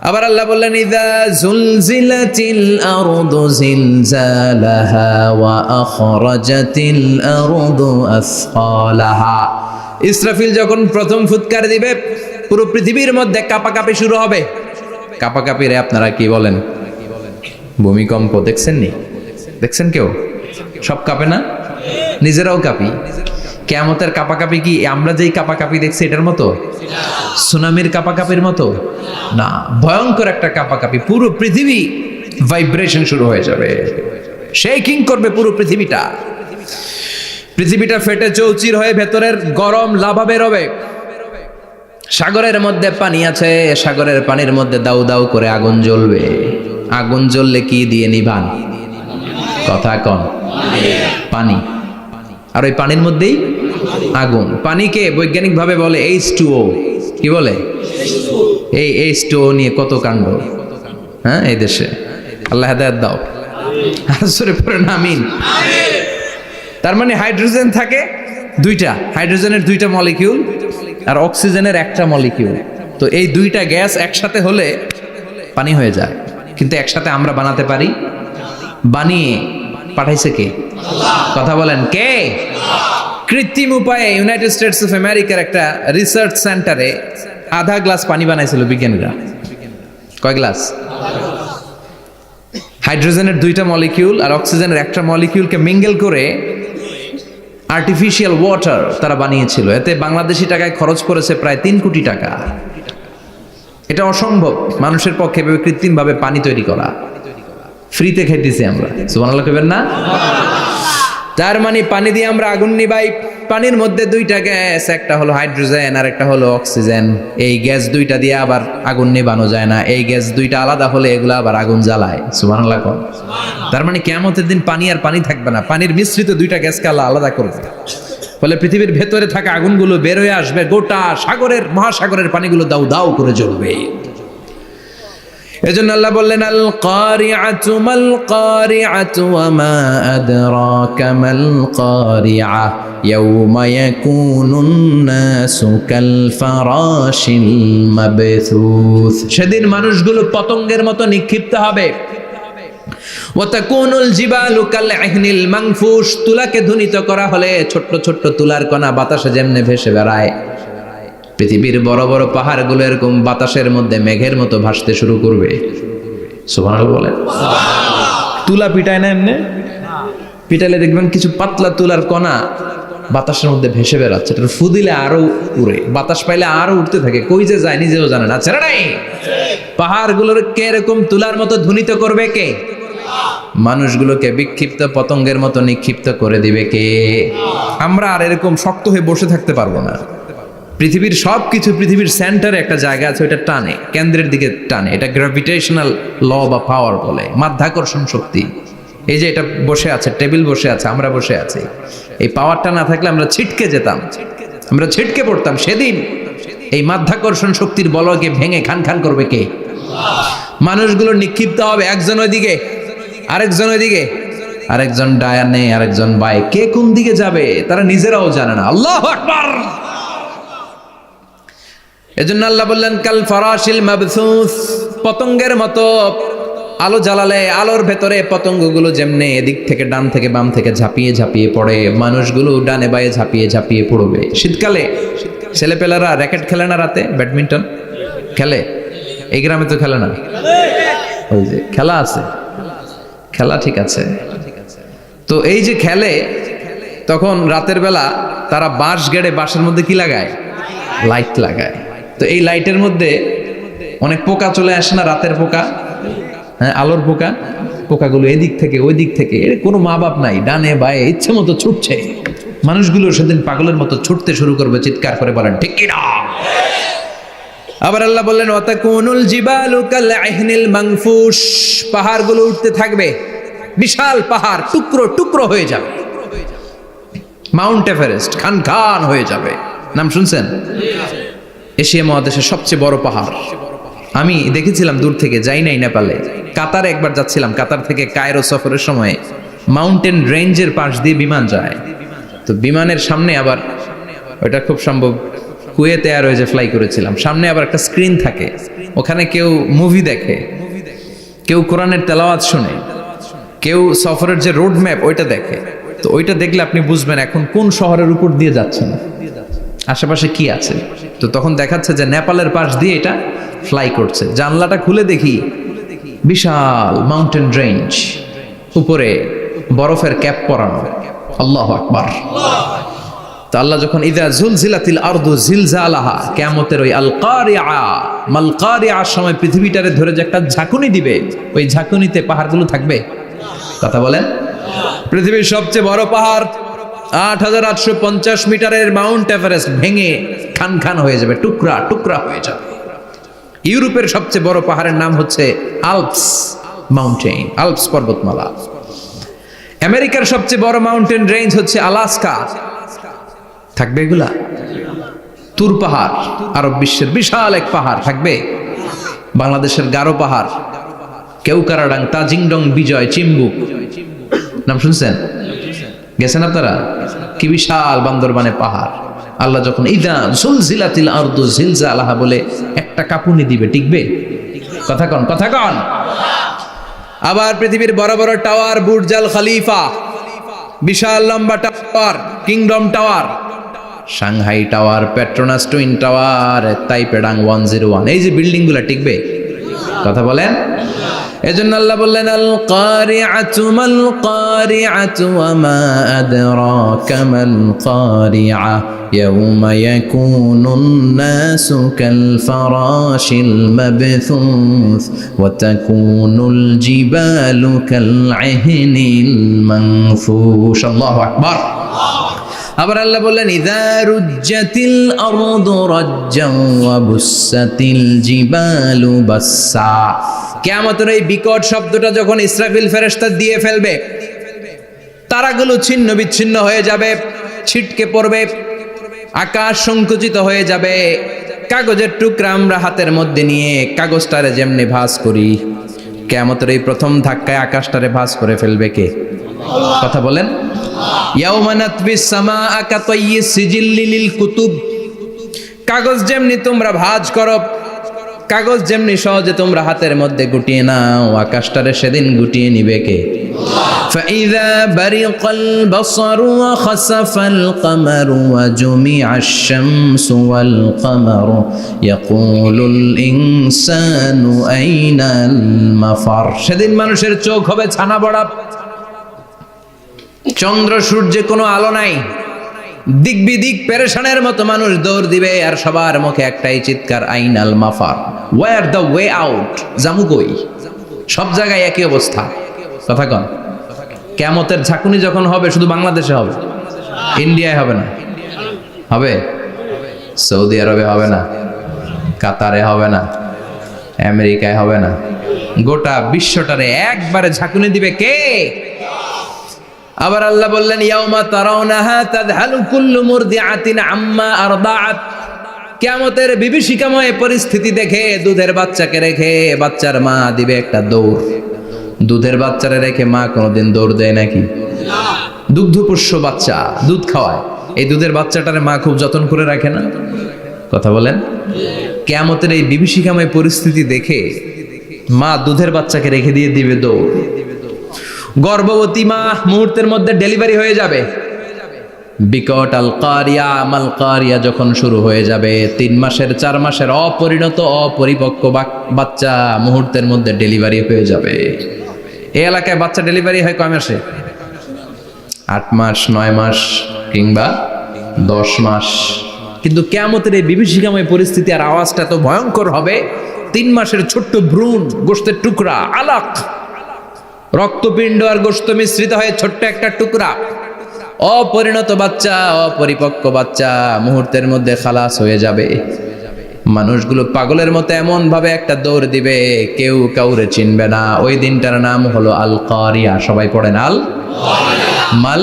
আবার আল্লাহ বললেন ইযা যুলজিলাতিল আরদু জিলজালাহা ওয়া আখরাজাতিল আরদু আসফালাহা। ইসরাফিল যখন প্রথম ফুৎকার দিবে, পুরো পৃথিবীর মধ্যে কাঁপাকাঁপি শুরু হবে। কাঁপাকাঁপি রে আপনারা কি বলেন? ভূমিকম্প দেখছেন নি? দেখছেন কেউ? সব কাঁপে না? নিজেরাও কাঁপি। কিয়ামতের কাঁপাকাঁপি কি আমরা যেই কাঁপাকাঁপি দেখছি এটার মতো? সুনামির কাঁপাকাঁপির মতো না, ভয়ঙ্কর একটা কাঁপাকাঁপি। পুরো পৃথিবী ভাইব্রেশন শুরু হয়ে যাবে, শেকিং করবে পুরো পৃথিবীটা। পৃথিবীটা ফেটে চৌচির হয়ে ভেতরের গরম লাভা বের হবে। সাগরের মধ্যে পানি আছে, সাগরের পানির মধ্যে দাউ দাউ করে আগুন জ্বলবে। আগুন জ্বললে কি দিয়ে নিভান? কথা কন। পানি। আর ওই পানির মধ্যেই আগুন। পানিকে বৈজ্ঞানিকভাবে বলে H2O। কি বলে? এই H2O নিয়ে কত কাণ্ড, হ্যাঁ, এই দেশে। আল্লাহ হেদায়েত দাও। আসরে পড়েন আমিন। তার মানে হাইড্রোজেন থাকে দুইটা, হাইড্রোজেনের 2টা মলিকিউল আর অক্সিজেনের 1টা মলিকিউল। তো এই 2টা গ্যাস একসাথে হলে পানি হয়ে যায়। কিন্তু একসাথে আমরা বানাতে পারি? বানিয়ে পাঠাইছে কে? কথা বলেন কে? কৃত্রিম উপায়ে ইউনাইটেড স্টেটস অফ আমেরিকার একটা রিসার্চ সেন্টারে আধা গ্লাস পানি বানাইছিল বিজ্ঞানীরা। কয় গ্লাস? হাইড্রোজেনের 2টা মলিকিউল আর অক্সিজেনের 1টা মলিকিউলকে মিঙ্গেল করে আর্টিফিশিয়াল ওয়াটার তারা বানিয়েছিল। এতে বাংলাদেশি টাকায় খরচ করেছে প্রায় 3 কোটি টাকা। এটা অসম্ভব মানুষের পক্ষে কৃত্রিমভাবে পানি তৈরি করা। ফ্রিতে খাইতেছি আমরা, সুবহানাল্লাহ কইবেন না? তার মানে পানি দিয়ে আমরা আগুন নিভাই। পানির মধ্যে 2টা গ্যাস, একটা হলো হাইড্রোজেন আর একটা হলো অক্সিজেন। এই গ্যাস 2টা দিয়ে আবার আগুন নেভানো যায় না। এই গ্যাস 2টা আলাদা হলে এগুলো আবার আগুন জ্বালায়। সুবহানাল্লাহ কোন। তার মানে কিয়ামতের দিন পানি আর পানি থাকবে না, পানির মিশ্রিত 2টা গ্যাসকে আল্লাহ আলাদা করবে। ফলে পৃথিবীর ভেতরে থাকা আগুনগুলো বের হয়ে আসবে, গোটা সাগরের মহাসাগরের পানিগুলো দাউ দাউ করে জ্বলবে। এজন্য আল্লাহ বললেন আল কারিআতু মাল কারিআতু ওয়া মা আদরাকা মাল কারিআ ইয়াউমা ইয়াকুনুন নাসু কাল ফারাশিল মাবথুস। সেদিন মানুষগুলো পতঙ্গের মতো নিক্ষিপ্ত হবে। ওয়া তাকুনুল জিবালু কাল ইহনিল মানফুশ। তুলাকে ধ্বনিত করা হলে ছোট্ট ছোট্ট তুলার কণা বাতাসে যেমনে ভেসে বেড়ায়, পৃথিবীর বড় বড় পাহাড়গুলো এরকম বাতাসের মধ্যে মেঘের মতো ভাসতে শুরু করবে। সুবহানাল্লাহ বলেন। তুলা পিটায় না এমনি? পিটালে দেখবেন কিছু পাতলা তুলার কণা বাতাসের মধ্যে ভেসে বেড়াচ্ছে। এটা ফু দিলে আরো উড়ে, বাতাস পাইলে আরো উঠতে থাকে, কই যে যায় নিজেও জানে না। ছেড়ে নাই। পাহাড়গুলোর কে এরকম তুলার মতো ধ্বনিত করবে কে? মানুষগুলোকে বিক্ষিপ্ত পতঙ্গের মতো নিক্ষিপ্ত করে দিবে কে? আমরা আর এরকম শক্ত হয়ে বসে থাকতে পারবো না। পৃথিবীর সবকিছু, পৃথিবীর সেন্টারে একটা জায়গা আছে, ওটা টানে, কেন্দ্রের দিকে টানে। এটা গ্র্যাভিটেশনাল ল বা পাওয়ার বলে, মাধ্যাকর্ষণ শক্তি। এই যে এটা বসে আছে, টেবিল বসে আছে, আমরা বসে আছি, এই পাওয়ারটা না থাকলে আমরা ছিটকে যেতাম, আমরা ছিটকে পড়তাম। সেদিন এই মাধ্যাকর্ষণ শক্তির বলকে ভেঙে খান খান করবে কে? মানুষগুলো নিক্ষিপ্ত হবে, একজন ওইদিকে, আরেকজন ওইদিকে, আরেকজন ডায়ানে, আরেকজন বায়ে। কে কোন দিকে যাবে তারা নিজেরাও জানে না। আল্লাহু আকবার। এজন্য আল্লাহ বললেন কাল ফারাশিল মাবথুস, পতঙ্গের মতো আলো জ্বালালে আলোর ভেতরে পতঙ্গগুলো যেমনে এদিক থেকে ডান থেকে বাম থেকে ঝাঁপিয়ে ঝাঁপিয়ে পড়ে, মানুষগুলো ডানে বায়ে ঝাঁপিয়ে ঝাঁপিয়ে পড়বে। শীতকালে ছেলেপেলারা র্যাকেট খেলে না, রাতে ব্যাডমিন্টন খেলে, এই গ্রামে তো খেলে না, ওই যে খেলা আছে, খেলা ঠিক আছে। তো এই যে খেলে, তখন রাতের বেলা তারা বাঁশ গেড়ে, বাঁশের মধ্যে কি লাগায়? লাইট লাগায়। তো এই লাইটের মধ্যে অনেক পোকা চলে আসে না, রাতের পোকা, হ্যাঁ আলোর পোকা, পোকাগুলো এদিক থেকে ওই দিক থেকে, এর কোনো মা বাপ নাই, ডানে বায়ে ইচ্ছে মতো ছুটছে। মানুষগুলো সেদিন পাগলের মতো ছুটতে শুরু করবে, চিৎকার করে বলেন ঠিক কি না? আবার আল্লাহ বললেন ওয়াতাকুনুল জিবালু কাল ইহনিল মানফুশ, পাহাড়গুলো উঠতে থাকবে, বিশাল পাহাড় টুকরো টুকরো হয়ে যাবে। মাউন্ট এভারেস্ট খান খান হয়ে যাবে, নাম শুনছেন? এশিয়া মহাদেশের সবচেয়ে বড় পাহাড়। আমি দেখেছিলাম দূর থেকে, যাই নাই নেপালে, কাতারে একবার যাচ্ছিলাম, কাতার থেকে কায়রো সফরের সময় মাউন্টেন রেঞ্জের পাশ দিয়ে বিমান যায়। তো বিমানের সামনে আবার, ওটা খুব সম্ভব কুয়েতে এয়ারওয়েজে ফ্লাই করেছিলাম, সামনে আবার একটা স্ক্রিন থাকে, ওখানে কেউ মুভি দেখে, কেউ কোরআনের তেলাওয়াত শুনে, কেউ সফরের যে রোড ম্যাপ ওইটা দেখে। তো ওইটা দেখলে আপনি বুঝবেন এখন কোন শহরের উপর দিয়ে যাচ্ছেন, আশেপাশে কি আছে। তো তখন দেখাচ্ছে যে নেপালের পাশ দিয়ে এটা ফ্লাই করছে। জানলাটা খুলে দেখি বিশাল মাউন্টেন রেঞ্জ, উপরে বরফের ক্যাপ পরানো। আল্লাহু আকবার। তো আল্লাহ যখন ইযা জুলজিলাতিল আরদু জিলজালাহা, কিয়ামতের ওই আল কারিআ মাল কারিআর সময় পৃথিবীটারে ধরে যে একটা ঝাঁকুনি দিবে, ওই ঝাঁকুনিতে পাহাড়গুলো থাকবে। কথা বলেন, পৃথিবীর সবচেয়ে বড় পাহাড় ৮৮৫০ মিটারের মাউন্ট এভারেস্ট ভেঙে খান খান হয়ে যাবে, টুকরা টুকরা হয়ে যাবে। ইউরোপের সবচেয়ে বড় পাহাড়ের নাম হচ্ছে আল্পস মাউন্টেন, আল্পস পর্বতমালা। আমেরিকার সবচেয়ে বড় মাউন্টেন রেঞ্জ হচ্ছে আলাস্কা, থাকবে এগুলা? তুর পাহাড় আরব বিশ্বের বিশাল এক পাহাড় থাকবে। বাংলাদেশের গারো পাহাড়, কেউকারাডাং, তাজিংডং, বিজয়, চিম্বুক, নাম শুনছেন? গেছেন আপনারা? কি বিশাল বান্দরবানে পাহাড়। আল্লাহ যখন ইদা জুলজিলাতিল আরদু জিলজালাহা বলে একটা কাঁপুনি দিবে, টিকবে? কথা কন, কথা কন। আবার পৃথিবীর বড় বড় টাওয়ার, বুর্জ আল খলিফা, বিশাল লম্বা tower, Kingdom Tower, Shanghai Tower, Petronas Twin Tower, তাইপেডাং 101, এই যে বিল্ডিং গুলা টিকবে? কথা বলেন। এজন্য আল্লাহ বললেন আল কারিআতু মাল কারিআতু ওয়া মা আদরাকা মাল কারিআ ইয়াউমা ইয়াকুনুন নাসু কাল ফারাশিল মাবথুস ওয়া তাকুনুল জিবালু কাল ইহনিল মানফুশ। আল্লাহু আকবার। আবার আল্লাহ বললেন ইযা রুজ্জাতিল আরদু রাজ্জান ওয়া বুসাতিল জিবালু বাসসা। কিয়ামতের এই বিকট শব্দটা যখন ইসরাফিল ফেরেশতা দিয়ে ফেলবে, তারাগুলো ছিন্ন বিচ্ছিন্ন হয়ে যাবে, ছিটকে পড়বে, আকাশ সংকুচিত হয়ে যাবে। কাগজের টুকরা আমরা হাতের মধ্যে নিয়ে কাগজটারে যেমনি ভাঁজ করি, কিয়ামতের এই প্রথম ধাক্কায় আকাশটারে ভাঁজ করে ফেলবে কে? কথা বলেন। ইয়াউমা নাতবিস সামাআ কাতাইয়িস সিজিল্লি লিল কুতুব। কাগজ যেমনি তোমরা ভাঁজ করো, কাগজ যেমনি সহজে তোমরা হাতের মধ্যে গুটিয়ে নাও, আকাশটারে সেদিন গুটিয়ে নিবে কে? ফাইযা বারিকাল বাসারু ওয়া খাসাফাল কামারু ওয়া জুমিআশ শামসু ওয়াল কামারু ইয়াকুলুল ইনসানু আইনাল মাফার। সেদিন মানুষের চোখ হবে ছানা বড়া, চন্দ্র সূর্যে কোনো আলো নাই, দিক বিদিক পেরেশানের মতো মানুষ দৌড় দিবে, আর সবার মুখে একটাই চিৎকার, আইনাল মাফার, ওয়্যার দ্য ওয়ে আউট, জামু কই? সব জায়গায় একই অবস্থা। কথা কন। কিয়ামতের ঝাঁকুনি যখন হবে শুধু বাংলাদেশে হবে, ইন্ডিয়ায় হবে না, হবে সৌদি আরবে হবে না, কাতারে হবে না, আমেরিকায় হবে না, গোটা বিশ্বটারে একবারে ঝাঁকুনি দিবে কে? আবার আল্লাহ বললেন ইয়াউমা তারাউনাহা তাযহালু কুল্লু মুরদিআতিন আম্মা আরদাআত। কিয়ামতের বিভীষিকাময় পরিস্থিতি দেখে দুধের বাচ্চাকে রেখে বাচ্চার মা দিবে একটা দৌড়। দুধের বাচ্চারে রেখে মা কোনোদিন দৌড় দেয় নাকি? দুগ্ধপোষ্য বাচ্চা, দুধ খাওয়ায়, এই দুধের বাচ্চাটারে মা খুব যত্ন করে রাখে না? কথা বলেন। কিয়ামতের এই বিভীষিকাময় পরিস্থিতি দেখে মা দুধের বাচ্চাকে রেখে দিয়ে দিবে দৌড়। গর্ভবতী মা মুহূর্তের মধ্যে ডেলিভারি হয়ে যাবে। বিকট আল কারিয়া মাল কারিয়া যখন শুরু হয়ে যাবে, 3 মাসের 4 মাসের অপরিণত অপরিপক্ক বাচ্চা মুহূর্তের মধ্যে ডেলিভারি হয়ে যাবে। এই এলাকায় বাচ্চা ডেলিভারি হয় কয় মাসে? 8 মাস, 9 মাস কিংবা 10 মাস। কিন্তু কিয়ামতের এই বিভীষিকাময় পরিস্থিতি আর আওয়াজটা তো ভয়ঙ্কর হবে। 3 মাসের ছোট্ট ভ্রূণ, গোশতের টুকরা, আলাক, রক্তপিণ্ড আর গোশত মিশ্রিত হয়ে ছোট্ট একটা টুকরা, অপরিণত বাচ্চা, অপরিপক্ক বাচ্চা মুহূর্তের মধ্যে খালাস হয়ে যাবে। মানুষগুলো পাগলের মতো এমন ভাবে একটা দৌড় দিবে, কেউ কাউরে চিনবে না। ওই দিনটার নাম হলো আল কারিয়া। সবাই পড়েন আল মাল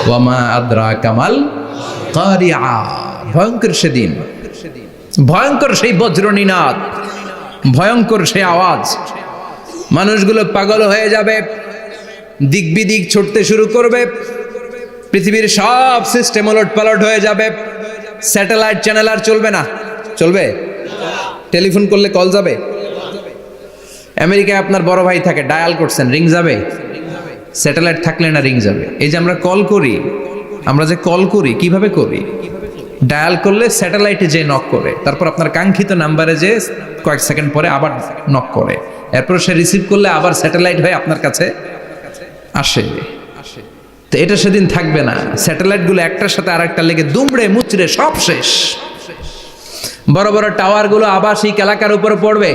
ওয়ামা আদরাকা মাল কারিয়া। ভয়ঙ্কর সেদিন, ভয়ঙ্কর সেই বজ্রনিনাদ, ভয়ঙ্কর সেই আওয়াজ। মানুষগুলো পাগল হয়ে যাবে, দিক বিদিক ছুটতে শুরু করবে। পৃথিবীর সব সিস্টেম ওলট পালট হয়ে যাবে। স্যাটেলাইট চ্যানেল আর চলবে না। চলবে? টেলিফোন করলে কল যাবে? আমেরিকায় আপনার বড় ভাই থাকে, ডায়াল করছেন, রিং যাবে? স্যাটেলাইট থাকলে না রিং যাবে? এই যে আমরা কল করি, আমরা যে কল করি কিভাবে করি? ডায়াল করলে স্যাটেলাইটে যে নক করে, তারপর আপনার কাঙ্ক্ষিত নাম্বারে যে কয়েক সেকেন্ড পরে আবার নক করে, এরপর সে রিসিভ করলে আবার স্যাটেলাইট হয়ে আপনার কাছে আসে। তো এটা সেদিন থাকবে না। স্যাটেলাইটগুলো একটার সাথে আরেকটা লেগে দুমড়ে মুচড়ে সব শেষ। বড় বড় টাওয়ারগুলো আবাসিক এলাকার উপর পড়বে,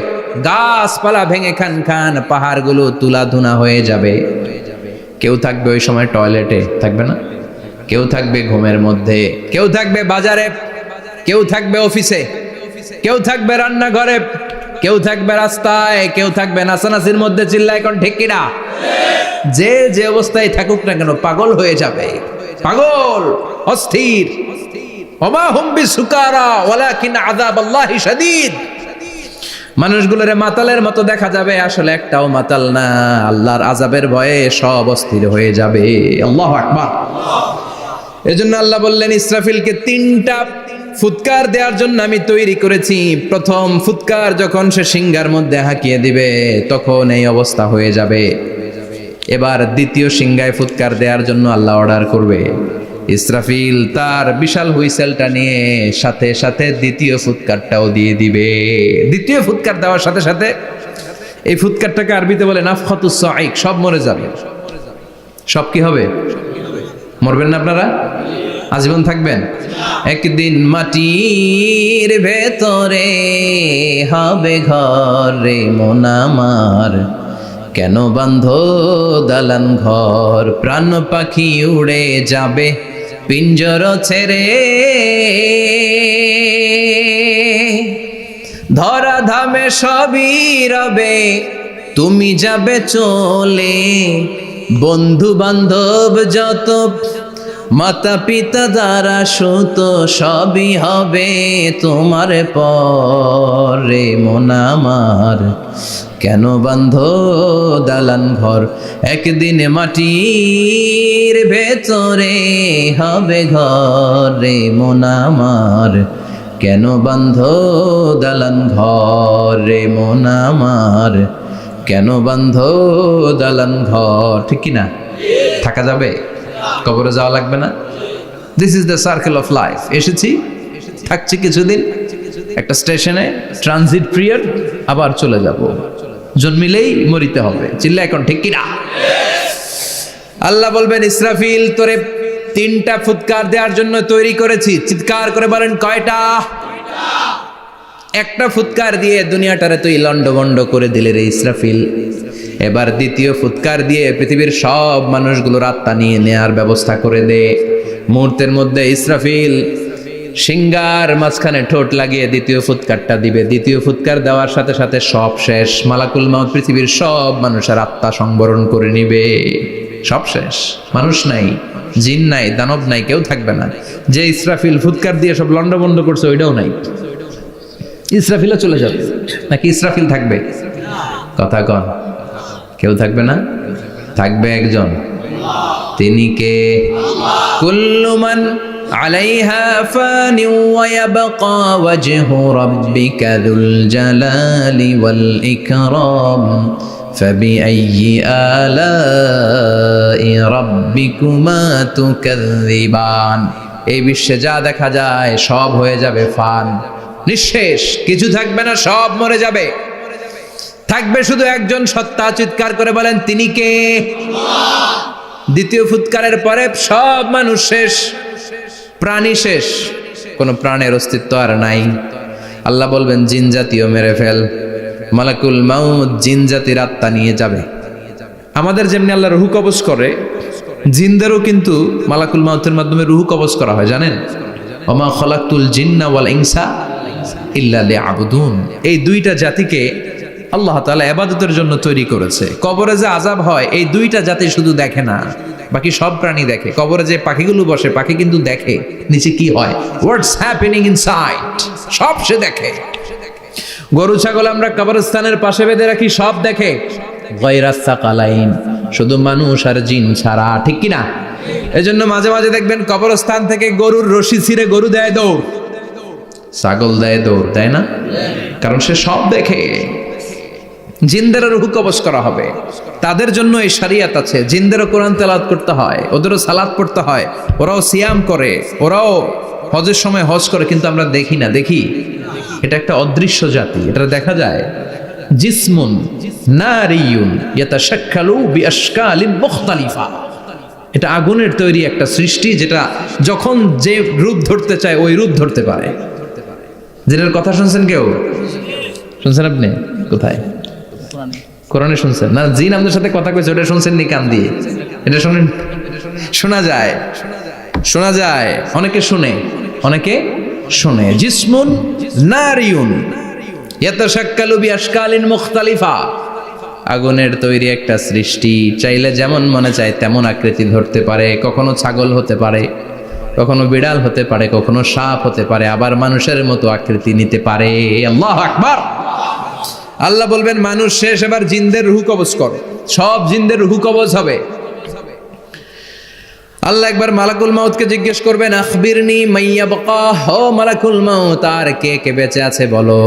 গাছপালা ভেঙে খান খান, পাহাড়গুলো তুলাধুনা হয়ে যাবে। কেউ থাকবে ওই সময় টয়লেটে, থাকবে না? কেউ থাকবে ঘুমের মধ্যে, কেউ থাকবে বাজারে, কেউ থাকবে অফিসে, কেউ থাকবে রান্নাঘরে, কেউ থাকবে রাস্তায়, কেউ থাকবে নাচানাচির মধ্যে। চিল্লা এখন ঠিক কিনা? যে যে অবস্থায় থাকুক না কেন পাগল হয়ে যাবে, পাগল, অস্থির। ওমা হুম বিসুকারা ওয়ালাকিন আযাবাল্লাহি শাদীদ। মানুষগুলোরে মাতালের মতো দেখা যাবে, আসলে একটাও মাতাল না। আল্লাহর আযাবের ভয়ে সব অস্থির হয়ে যাবে। আল্লাহু আকবার। এজন্য আল্লাহ বললেন, ইসরাফিলকে 3টা ফুৎকার দেওয়ার জন্য আমি তৈরি করেছি। প্রথম ফুৎকার যখন সে সিংহার মধ্যে হাঁকিয়ে দিবে, তখন এই অবস্থা হয়ে যাবে। এবার দ্বিতীয় সিংহায় ফুৎকার দেওয়ার জন্য আল্লাহ অর্ডার করবে। ইসরাফিল তার বিশাল হুইসেলটা নিয়ে সাথে সাথে দ্বিতীয় ফুৎকারটাও দিয়ে দিবে। দ্বিতীয় ফুৎকার দেওয়ার সাথে সাথে এই ফুৎকারটাকে আরবিতে বলে নাফখাতুস সাঈক। সব মরে যাবে। সব কি হবে? মরবেন না আপনারা? আজীবন থাকবেন? একদিন মাটির ভেতরে হবে ঘর রে মন আমার, কেন বাঁধো দালান ঘর, প্রাণ পাখি উড়ে যাবে পিঞ্জর ছেড়ে, ধরা ধামে সবই রবে তুমি যাবে চলে, বন্ধু বান্ধব যত মাতা পিতা দ্বারা সুত সবই হবে তোমার পরে মন আমার, কেন বাঁধো দালান ঘর, একদিন মাটির ভেতরে হবে ঘর রে মন আমার, কেন বাঁধো দালান ঘর রে মন আমার, কেন বাঁধো দালান ঘর। ঠিক কিনা? থাকা যাবে? কবরে যাওয়া লাগবে না? This is the circle of life. এসেছি, থাকছি কিছুদিন, একটা স্টেশনে ট্রানজিট পিরিয়ড, আবার চলে যাব। জন্মিলেই মরিতে হবে। চিল্লা এখন ঠিক কিনা? আল্লাহ বলবেন, ইসরাফিল তোরে 3টা ফুৎকার দেওয়ার জন্য তৈরি করেছি। চিৎকার করে বলেন, কয়টা? একটা ফুৎকার দিয়ে দুনিয়াটারে তুই লন্ডভন্ড করে দিলে রে ইসরাফিল। এবার দ্বিতীয় ফুৎকার দিয়ে পৃথিবীর সব মানুষগুলোর আত্মা নিয়ে নেয়ার ব্যবস্থা করে দে। মুহূর্তের মধ্যে ইসরাফিল সিংহার মাঝখানে ঠোঁট লাগিয়ে দ্বিতীয় ফুৎকারটা দিবে। দ্বিতীয় ফুৎকার দেওয়ার সাথে সাথে সব শেষ। মালাকুল মাউত পৃথিবীর সব মানুষের আত্মা সংবরণ করে নিবে। সব শেষ। মানুষ নাই, জিন নাই, দানব নাই, কেউ থাকবে না। যে ইসরাফিল ফুৎকার দিয়ে সব লন্ডভন্ড করছে ওইটাও নাই। ইসরাফিলও চলে যাবে, নাকি ইসরাফিল থাকবে? কথা কন। কেউ থাকবে না? থাকবে একজন। তিনি কে? কুল্লু মান আলাইহা ফানি ওয়া ইয়াবকা ওয়াজহু রাব্বিকা যুল জালালি ওয়াল ইকরাম ফাবিআইয়ি আলাই রাব্বিকুমা তুকাযযিবান। এই বিশ্বে যা দেখা যায় সব হয়ে যাবে ফান, নিঃশেষ, কিছু থাকবে না, সব মরে যাবে। থাকবে শুধু একজন সত্তা। চিৎকার করে বলেন, তিনি কে? দ্বিতীয় ফুৎকারের পরে সব মানুষ শেষ, প্রাণী শেষ, কোনো প্রাণের অস্তিত্ব আর নাই। আল্লাহ বলবেন, জিন জাতিও মেরে ফেল। মালাকুল মাউত জিন জাতির আত্মা নিয়ে যাবে। আমাদের যেমনি আল্লাহ রুহু কবজ করে, জিনদেরও কিন্তু মালাকুল মাউতের মাধ্যমে রুহু কবজ করা হয়, জানেন? ওমা খলাকতুল জিন্না ওয়াল ইনসা ইল্লা লিয়াবুদুন। এই দুইটা জাতিকে আল্লাহ তাআলা ইবাদতের জন্য তৈরি করেছে। কবরে যে আযাব হয় এই দুইটা জাতি শুধু দেখে না, বাকি সব প্রাণী দেখে। কবরে যে পাখিগুলো বসে, পাখি কিন্তু দেখে নিচে কি হয়, হোয়াটস হ্যাপেনিং ইনসাইড, সব সে দেখে। গরু ছাগল আমরা কবরস্থানের পাশে বেঁধে রাখি, সব দেখে। গায়রাস সাকালাইন, শুধু মানুষ আর জিন ছাড়া, ঠিক কি না? এজন্য মাঝে মাঝে দেখবেন কবরস্থান থেকে গরুর রশি ছিঁড়ে গরু দেয় দৌড়, ছাগল দেয় দৌড়, তাই না? কারণ সে সব দেখে। জিনদের রূহ কবজ করা হবে, তাদের জন্য এই শরিয়ত আছে। জিনদেরও কোরআন তেলাওয়াত করতে হয়, ওদেরও সালাত পড়তে হয়, ওরাও সিয়াম করে, ওরাও হজের সময় হজ করে, কিন্তু আমরা দেখি না। দেখি, এটা একটা অদৃশ্য জাতি, এটা দেখা যায়। জিসমুন নারিয়ুন ইয়াতাশাক্কালু বিআশকালিন মুখতালিফা, এটা আগুনের তৈরি একটা সৃষ্টি, যেটা যখন যে রূপ ধরতে চায় ওই রূপ ধরতে পারে। জিনের কথা শুনছেন কেউ? শুনছেন আপনি? কোথায়? কোরআনে শুনছেন না? জিন আমাদের সাথে কথা কইছে, ওটা শুনছেন নি কান দিয়ে? এটা শুনেন, শোনা যায়, শোনা যায়। অনেকে শুনে, অনেকে শুনে। জিসমুন নারিয়ুন ইয়াতাশাক্কালু বিআশকালিন মুখতালিফা, আগুনের তৈরি একটা সৃষ্টি, চাইলে যেমন মনে চায় তেমন আকৃতি ধরতে পারে। কখনো ছাগল হতে পারে, কখনো বিড়াল হতে পারে, কখনো সাপ হতে পারে, আবার মানুষের মতো আকৃতি নিতে পারে। আল্লাহু আকবার। আল্লাহ বলবেন, মানুষ শেষ, এবার জিনদের রূহ কবজ করো। সব জিনদের রূহ কবজ হবে। আল্লাহ একবার মালাকুল মাউতকে জিজ্ঞেস করবেন, আখবিরনি মাইয়াবকা, ও মালাকুল মাউত, আর কে কে বেঁচে আছে বলো।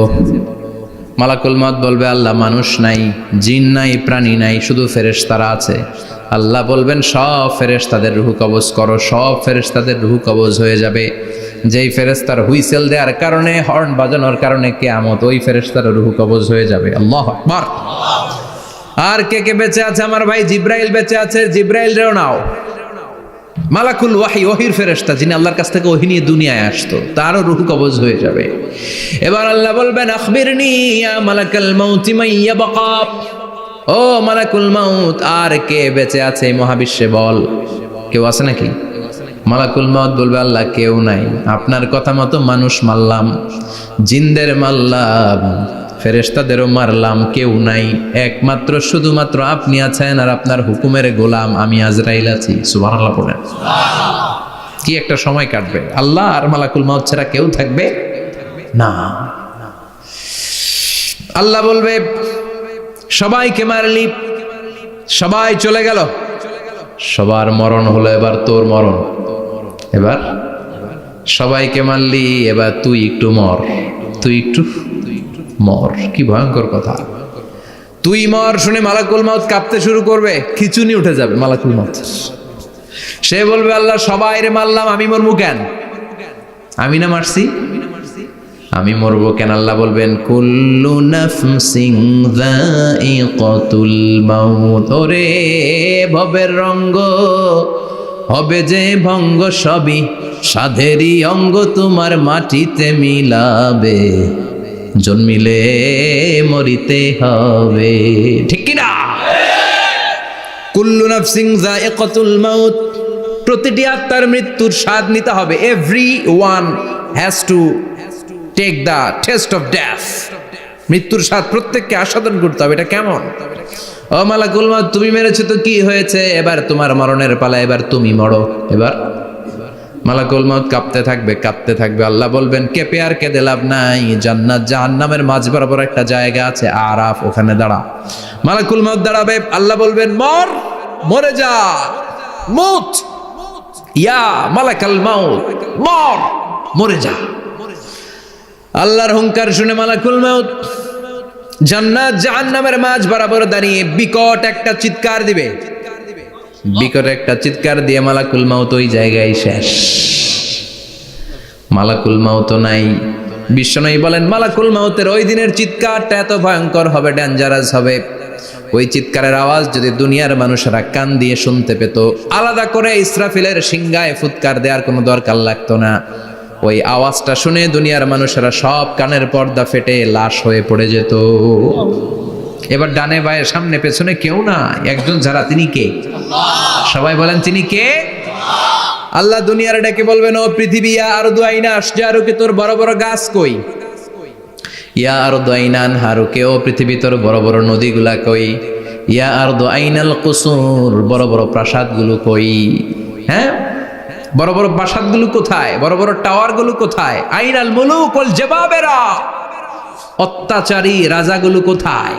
মালাকুল মাউত বলবে, আল্লাহ মানুষ নাই, জিন নাই, প্রাণী নাই, শুধু ফেরেশতারা আছে। আল্লাহ বলবেন, সব ফেরেশতাদের রূহ কবজ করো। সব ফেরেশতাদের রূহ কবজ হয়ে যাবে। যেই ফেরেশতার হুইসেল দেওয়ার কারণে, হর্ন বাজানোর কারণে কিয়ামত, ওই ফেরেশতার রূহ কবজ হয়ে যাবে। আল্লাহু আকবার। আর কে কে বেঁচে আছে? আমার ভাই জিব্রাইল বেঁচে আছে, জিব্রাইল রেও নাও। মালাকুল ওয়াহি, ওহির ফেরেশতা, যিনি আল্লাহর কাছ থেকে ওহী নিয়ে দুনিয়ায় আসতো, তারও রূহ কবজ হয়ে যাবে। এবার আল্লাহ বলবেন, আখবিরনি ইয়া মালাকাল মাউত মাইয়াবকা, ও মালাকুল মাউত, আর কে বেঁচে আছে এই মহাবিশ্বে বল। কেউ আছে নাকি? মালাকুল মাউত বলবে, আল্লাহ কেউ নাই। আপনার কথা মতো মানুষ মারলাম, জিনদের মারলাম, ফেরেশতাদেরও মারলাম, কেউ নাই। একমাত্র শুধুমাত্র আপনি আছেন, আর আপনার হুকুমের গোলাম আমি আজরাইল আছি। সুবহানাল্লাহ পড়েন। কি একটা সময় কাটবে! আল্লাহ আর মালাকুল মাউত ছাড়া কেউ থাকবে না। আল্লাহ বলবে, সবাইকে মারলি, সবাই চলে গেল, সবার মরণ হলো, এবার তোর মরণ। এবার সবাইকে মারলি, এবার তুই একটু মর, তুই একটু মর। কি ভয়ঙ্কর কথা! তুই মর শুনে মালাকুল মাউত কাঁপতে শুরু করবে, খিচুনি উঠে যাবে মালাকুল মাউত। সে বলবে, আল্লাহ সবাই রে মারলাম, আমি মরবো কেন? আমি না মারছি, আমি মরবো কেন? আল্লাহ বলবেন, কুল্লু নাফসিন যায়িকাতুল মাউত, ওরে ভবের রঙ্গ হবে যে ভঙ্গ, সবই সাধেরই অঙ্গ, তোমার মাটিতে মিলাবে, জন্মিলে মরিতে হবে। ঠিক কি না? কুল্লু নাফসিন যায়িকাতুল মাউত, প্রতিটি আত্মার মৃত্যুর স্বাদ নিতে হবে। Everyone has to take the test of death. মৃত্যুর স্বাদ প্রত্যেককে আস্বাদন করতে হবে। এটা কেমন? ও মালাকুল মাউত, তুমি মেরেছো তো কি হয়েছে, এবার তোমার মরণের পালা, এবার তুমি মরো। এবার মালাকুল মাউত কাঁপতে থাকবে, কাঁপতে থাকবে। আল্লাহ বলবেন, কেঁপে আর কেঁদে লাভ নাই, জান্নাত জাহান্নামের মাঝ বরাবর একটা জায়গা আছে, আরাফ, ওখানে দাঁড়া। মালাকুল মাউত দাঁড়াবে, আল্লাহ বলবেন, মর, মরে যা, মুত। ইয়া মালাকাল মাউত, মর, মরে যা। আল্লাহর হুঙ্কার শুনে মালাকুল মাউত জান্নাত জাহান্নামের মাঝ বরাবর দাঁড়িয়ে বিকট একটা চিৎকার দিবে। বিকট একটা চিৎকার দিয়ে মালাকুল মাউত ওই জায়গায় শেষ। মালাকুল মাউত নাই। বিশ্বনবী বলেন মালাকুল মাউতের ওই দিনের চিৎকারটা এত ভয়ঙ্কর হবে, ডেঞ্জারাস হবে। ওই চিৎকারের আওয়াজ যদি দুনিয়ার মানুষেরা কান দিয়ে শুনতে পেত, আলাদা করে ইসরাফিলের সিংহায় ফুৎকার দেওয়ার কোনো দরকার লাগতো না। ওই আওয়াজটা শুনে দুনিয়ার মানুষেরা সব কানের পর্দা ফেটে লাশ হয়ে পড়ে যেত। এবার ডানে বায়ে সামনে পেছনে কেউ না, একজন যারা, তিনি কে? সবাই বলেন তিনি কে? আল্লাহ দুনিয়ার ডেকে বলবেন, ও পৃথিবী, ইয়া আরদু আইনা আশজারুকে, তোর বড় বড় গাছ কই? ইয়া আরদু আইনা আনহারুকে, ও পৃথিবী তোর বড় বড় নদীগুলা কই? ইয়া আরদু আইনাল কুসুর, বড় বড় প্রাসাদগুলো কই? হ্যাঁ, বড় বড় প্রাসাদগুলো কোথায়? বড় বড় টাওয়ারগুলো কোথায়? আইনাল মুলুক ওয়াল জাবাবেরা, অত্যাচারী রাজাগুলো কোথায়?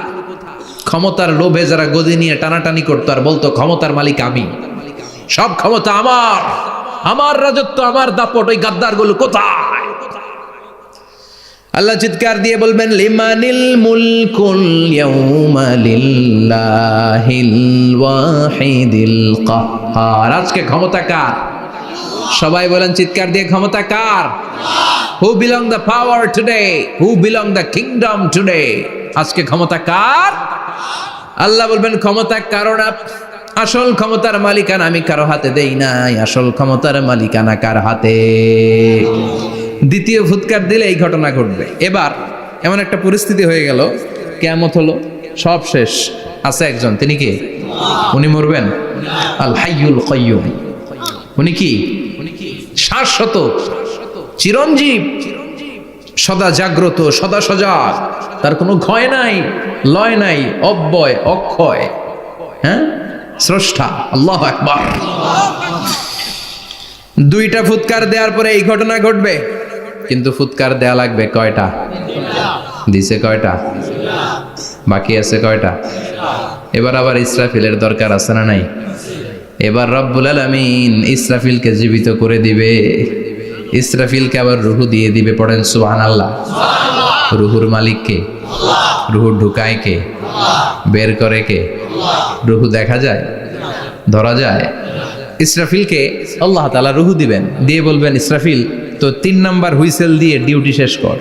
ক্ষমতার লোভে যারা গদি নিয়ে টানাটানি করতো আর বলতো ক্ষমতার মালিক আমি, সব ক্ষমতা আমার, আমার রাজত্ব, আমার দাপট, ওই গাদ্দারগুলো কোথায়? আল্লাহ চিৎকার দিয়ে বলবেন, লিমানিল মুলকুল ইয়াউমা লিল্লাহিল ওয়াহিদিল কাহ্হার, আজকে ক্ষমতা কার? সবাই বলেন চিৎকার দিয়ে, ক্ষমতা কার? Who belong the power today, who belong the kingdom today, আজকে ক্ষমতা কার? আল্লাহ বলবেন ক্ষমতা কারো না, আসল ক্ষমতার মালিকানা আমি কারো হাতে দেই নাই, আসল ক্ষমতার মালিকানা কার হাতে? দ্বিতীয় ফুৎকার দিলে এই ঘটনা ঘটবে। এবার এমন একটা পরিস্থিতি হয়ে গেল, কিয়ামত হলো, সব শেষ, আছে একজন, তিনি কি? উনি মরবেন, আল হাইয়ুল কাইয়ুম। উনি কি? শাশ্বত, চিরঞ্জীব, সদা জাগ্রত, সদা সজাগ, তার কোনো ক্ষয় নাই, লয় নাই, অব্যয়, অক্ষয়, হ্যাঁ, স্রষ্টা। আল্লাহু আকবার। দুইটা ফুৎকার দেওয়ার পরে এই ঘটনা ঘটবে, কিন্তু ফুৎকার দেয়া লাগবে কয়টা? দিছে কয়টা? বাকি আছে কয়টা? এবার আবার ইসরাফিলের দরকার আছে না নাই? এবার রব্বুল আলামিন ইসরাফিলকে জীবিত করে দিবে, ইসরাফিলকে আবার রুহু দিয়ে দিবে। পড়েন সুবহানাল্লাহ। রুহুর মালিক কে? রুহু ঢুকায় কে? বের করে কে? রুহু দেখা যায়, ধরা যায়? ইসরাফিলকে আল্লাহ তাআলা রুহু দিবেন, দিয়ে বলবেন ইসরাফিল তো 3 নাম্বার হুইসেল দিয়ে ডিউটি শেষ কর।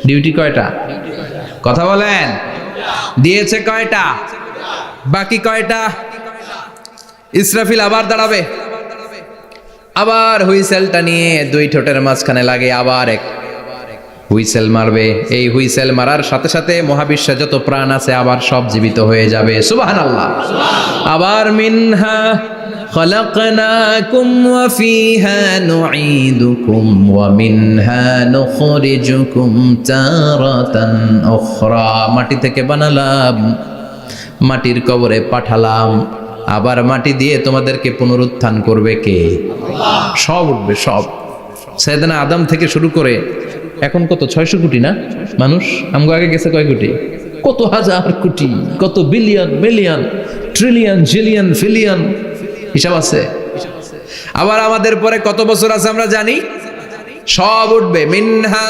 ডিউটি কয়টা? কথা বলেন। দিয়েছে কয়টা? বাকি কয়টা? ইসরাফিল আবার দাঁড়াবে, আবার হুইসেলটা নিয়ে দুই ঠোঁটের মাঝখানে লাগে আবার এক হুইসেল মারবে। এই হুইসেল মারার সাথে সাথে মহাবিশ্বে যত প্রাণ আছে আবার সব জীবিত হয়ে যাবে। সুবহানাল্লাহ। আবার মিনহা খলাকনাকুম ওয়া ফিহা নুঈদুকুম ওয়া মিনহা নুখরিজুকুম তারাতান উখরা, মাটি থেকে বানালাম, মাটির কবরে পাঠালাম, আবার মাটি দিয়ে তোমাদেরকে পুনরুত্থান করবে কে? সব উঠবে, সব। সাইয়েদনা আদম থেকে শুরু করে এখন কত 600 কোটি না মানুষ, আমগো আগে গেছে কয় কোটি? কত হাজার কোটি, কত billion, million, trillion, zillion, pillion, হিসাব আছে। আবার আমাদের পরে কত বছর আছে আমরা জানি? সব উঠবে। মিনহা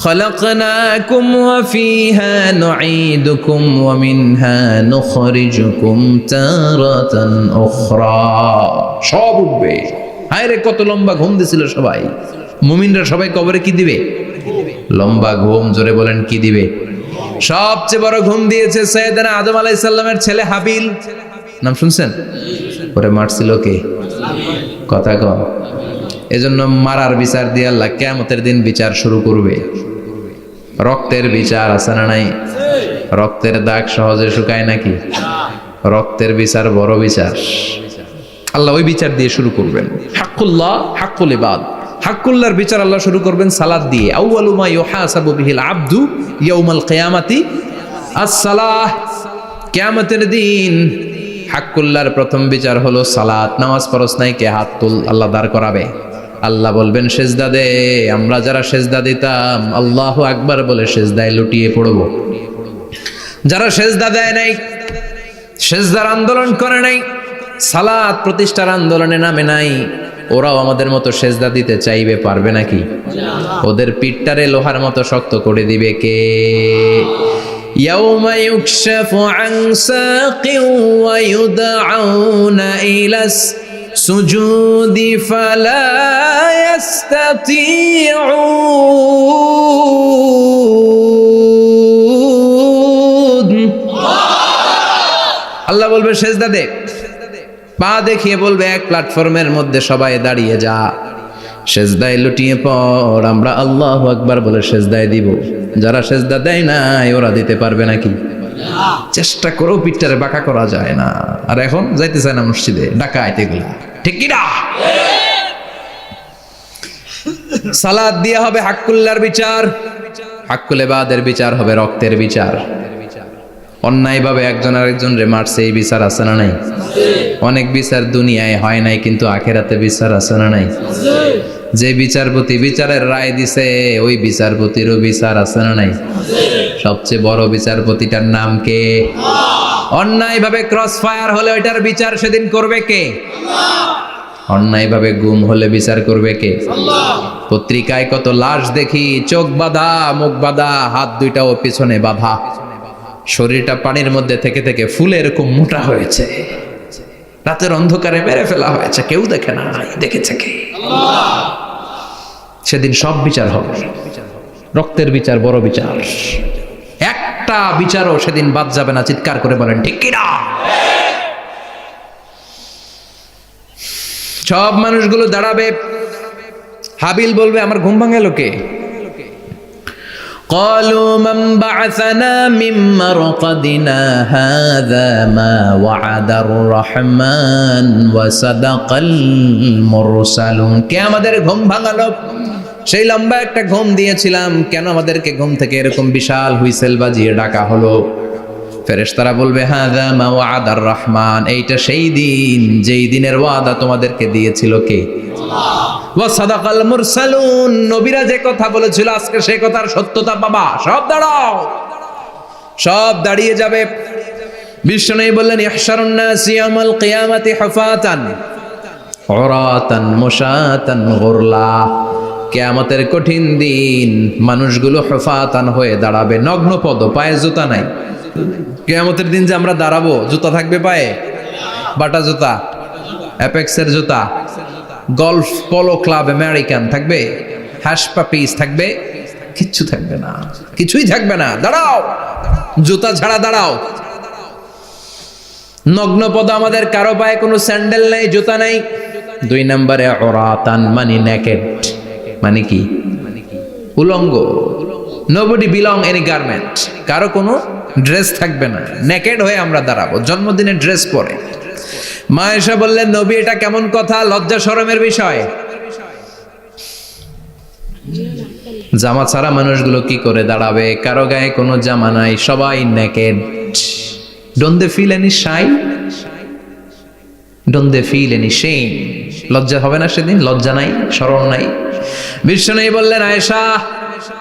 খলাকনাকুম ওয়া ফিহা নুঈদুকুম ওয়া মিনহা নুখরিজুকুম তারাতান উখরা, সব উঠবে। হায়রে কত লম্বা ঘুম দিছিল সবাই। মুমিনরা সবাই কবরে কি দিবে? লম্বা ঘুম। জোরে বলেন কি দিবে? সবচেয়ে বড় ঘুম দিয়েছে সাইয়েদনা আদম আলাইহিস সালামের ছেলে হাবিল। নাম শুনছেন? পরে মারছিল কে? কথা কম। এজন্য মারার বিচার দিয়ে আল্লাহ কিয়ামতের দিন বিচার শুরু করবে। রক্তের বিচার আছে না নাই? রক্তের দাগ সহজে শুকায় নাকি? রক্তের বিচার বড় বিচার। আল্লাহ ওই বিচার দিয়ে শুরু করবেন। হাক্কুল্লাহ, হাক্কুল ইবাদ। হাক্কুল্লাহর বিচার আল্লাহ শুরু করবেন সালাত দিয়ে। আউয়ালু মা ইউহাসাবু বিহিল আবদু ইয়াউমাল কিয়ামাতি আস-সালাহ। কিয়ামতের দিন হাক্কুল্লাহর প্রথম বিচার হলো সালাত। নামাজ পড়স নাই, কে হাত তুল, আল্লাহ দাঁড় করাবে। আল্লাহ বলবেন সেজদা দে। আমরা যারা সেজদা দিতাম আল্লাহু আকবার বলে সেজদায় লুটিয়ে পড়ব। যারা সেজদা দেয় নাই, সেজদার আন্দোলন করে নাই, সালাত প্রতিষ্ঠার আন্দোলনে নামে নাই, ওরাও আমাদের মতো সেজদা দিতে চাইবে, পারবে নাকি? ওদের পিঠটারে লোহার মতো শক্ত করে দিবে কে? ইয়াউমা ইউকশাফু আন সাকিন ওয়া ইউদআউনা ইলাস সুজুদি ফালা ইয়াস্তাতিউন। আল্লাহ বলবে সেজদা দে, পা দেখিয়ে বলবে এক প্ল্যাটফর্মের মধ্যে সবাই দাঁড়িয়ে যা, সেজদায় লুটিয়ে পড়। আমরা আল্লাহু আকবার বলে সেজদায় দিব। যারা সেজদা দেয় নাই ওরা দিতে পারবে নাকি? চেষ্টা করেও পিঠটারে বাঁকা করা যায় না। আর এখন যাইতে চায় না মসজিদে, ডাকাত এগুলা, ঠিক কি না? সালাত দিয়ে হবে হাক্কুল্লার বিচার, হাক্কুল ইবাদের বিচার হবে রক্তের বিচার। অন্যায়ভাবে একজন আরেকজন রে মারছে, এই বিচার আছে না নাই? অনেক বিচার দুনিয়ায় হয় নাই, কিন্তু আখেরাতে বিচার আছে না নাই? যে বিচারপতি বিচারের রায় দিছে ওই বিচারপতিরও বিচার আছে না নাই? সবচেয়ে বড় বিচারপতিটার নাম কে? অন্যায়ভাবে ক্রস ফায়ার হলে ওইটার বিচার সেদিন করবে কে? অন্যায়ভাবে গুম হলে বিচার করবে কে? পত্রিকায় কত লাশ দেখি, চোখ বাঁধা, মুখ বাঁধা, হাত দুইটাও পিছনে বাঁধা, শরীরটা পানির মধ্যে থেকে থেকে ফুলে এরকম মোটা হয়েছে, রাতের অন্ধকারে মেরে ফেলা হয়েছে, কেউ দেখে না, দেখেছে কে? সেদিন সব বিচার হবে, রক্তের বিচার, বড় বিচার। একটা বিচারও সেদিন বাদ যাবে না। চিৎকার করে বলেন ঠিক কিনা? সব মানুষগুলো দাঁড়াবে। হাবিল বলবে আমার ঘুম ভাঙালো কে? قالوا من بعثنا من مرقدنا هذا ما وعد الرحمن وصدق المرسلون। কে আমাদের ঘুম ভাঙালো? সেই লম্বা একটা ঘুম দিয়েছিলাম, কেন আমাদেরকে ঘুম থেকে এরকম বিশাল হুইসেল বাজিয়ে ডাকা হলো? ফেরেশতারা বলবে হাযা মা ওয়াদার রহমান, এইটা সেই দিন যেই দিনের ওয়াদা তোমাদেরকে দিয়েছিল কে? ওয়া সাদাকাল মুরসালুন, নবীরা যে কথা বলেছিল আজকে সেই কথার সত্যতা পাবা। সব দাঁড়াও, সব দাঁড়িয়ে যাবে। বিষ্ণু বললেন ইহশারুন নাস ইয়াউমাল কিয়ামাতি হুফাতান উরাতান মুশাতান গুরলা। কিয়ামতের কঠিন দিন মানুষগুলো হুফাতান হয়ে দাঁড়াবে, নগ্ন পদ, পায়ে জুতা নাই। কিয়ামতের দিন যে আমরা দাঁড়াবো, জুতা থাকবে পায়ে? বাটা জুতা, অ্যাপেক্সের জুতা, গলফ পোলো ক্লাব আমেরিকান থাকবে, হ্যাশ পাপিস থাকবে? কিচ্ছু থাকবে না, কিছুই থাকবে না। দাঁড়াও, জুতা ছাড়া দাঁড়াও। নগ্ন পদ, আমাদের কারো পায়ে কোনো স্যান্ডেল নাই, জুতা নাই। 2 নম্বরে উরাতান মানে নেকেড, মানে কি? উলঙ্গ। নোবডি বিলং এনি গার্মেন্ট, কারো কোনো ড্রেস থাকবে না, নেকেড হয়ে আমরা দাঁড়াবো, জন্মদিনের ড্রেস পরে। মা এসে বললেন নবী এটা কেমন কথা, লজ্জা শরমের বিষয়। জামা ছাড়া মানুষগুলো কি করে দাঁড়াবে? কারো গায়ে কোনো জামা নাই, সবাই naked. Don't they feel any shy? Don't they feel any shame? লজ্জা হবে না সেদিন? লজ্জা নাই, শরম নাই। বিষ্ণু বললেন আয়েশা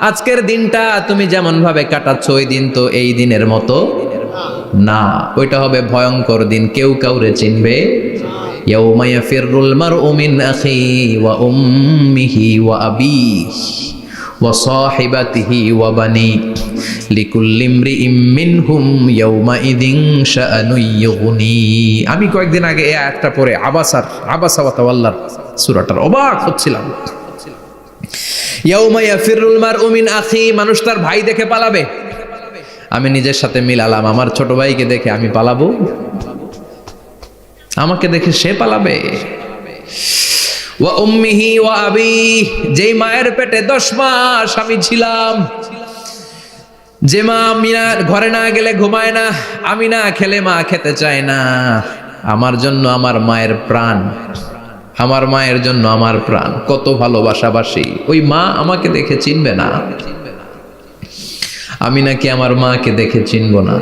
আজকের দিনটা তুমি যেমন ভাবে কাটাচ্ছ ওই দিন তো এই দিনের মতো না, ওইটা হবে ভয়ঙ্কর দিন, কেউ কাউরে চিনবে। ইয়াউমা ইয়াফিরুল মারউ মিন আখি ওয়া উম্মিহি ওয়া আবিহি ওয়া সাহিবাতিহি ওয়া বানি লিকুল্লি ইমরিইম মিনহুম ইয়াউমা ইযিন শাআনুন ইউগনি। আমি কয়েকদিন আগে এই আয়াতটা পড়ে আবাসা ওয়া তাওয়াল্লার সূরাটার অবাক হচ্ছিলাম। ইয়াউমা ইয়াফিরুল মারউ মিন আখি, মানুষ তার ভাই দেখে পালাবে। আমি নিজের সাথে মিলালাম, আমার ছোট ভাইকে দেখে আমি পালাবো? আমাকে দেখে সে পালাবে? ওয়া উম্মিহি ওয়া আবি, যেই মায়ের পেটে 10 মাস আমি ছিলাম, যে মা মিনা ঘরে না গেলে ঘুমায় না, আমি না খেলে মা খেতে চায় না, আমার জন্য আমার মায়ের প্রাণ, আমার মায়ের জন্য আমার প্রাণ, কত ভালোবাসাবাসী। ওই মা আমাকে দেখে চিনবে না, আমি নাকি আমার মাকে দেখে চিনব না।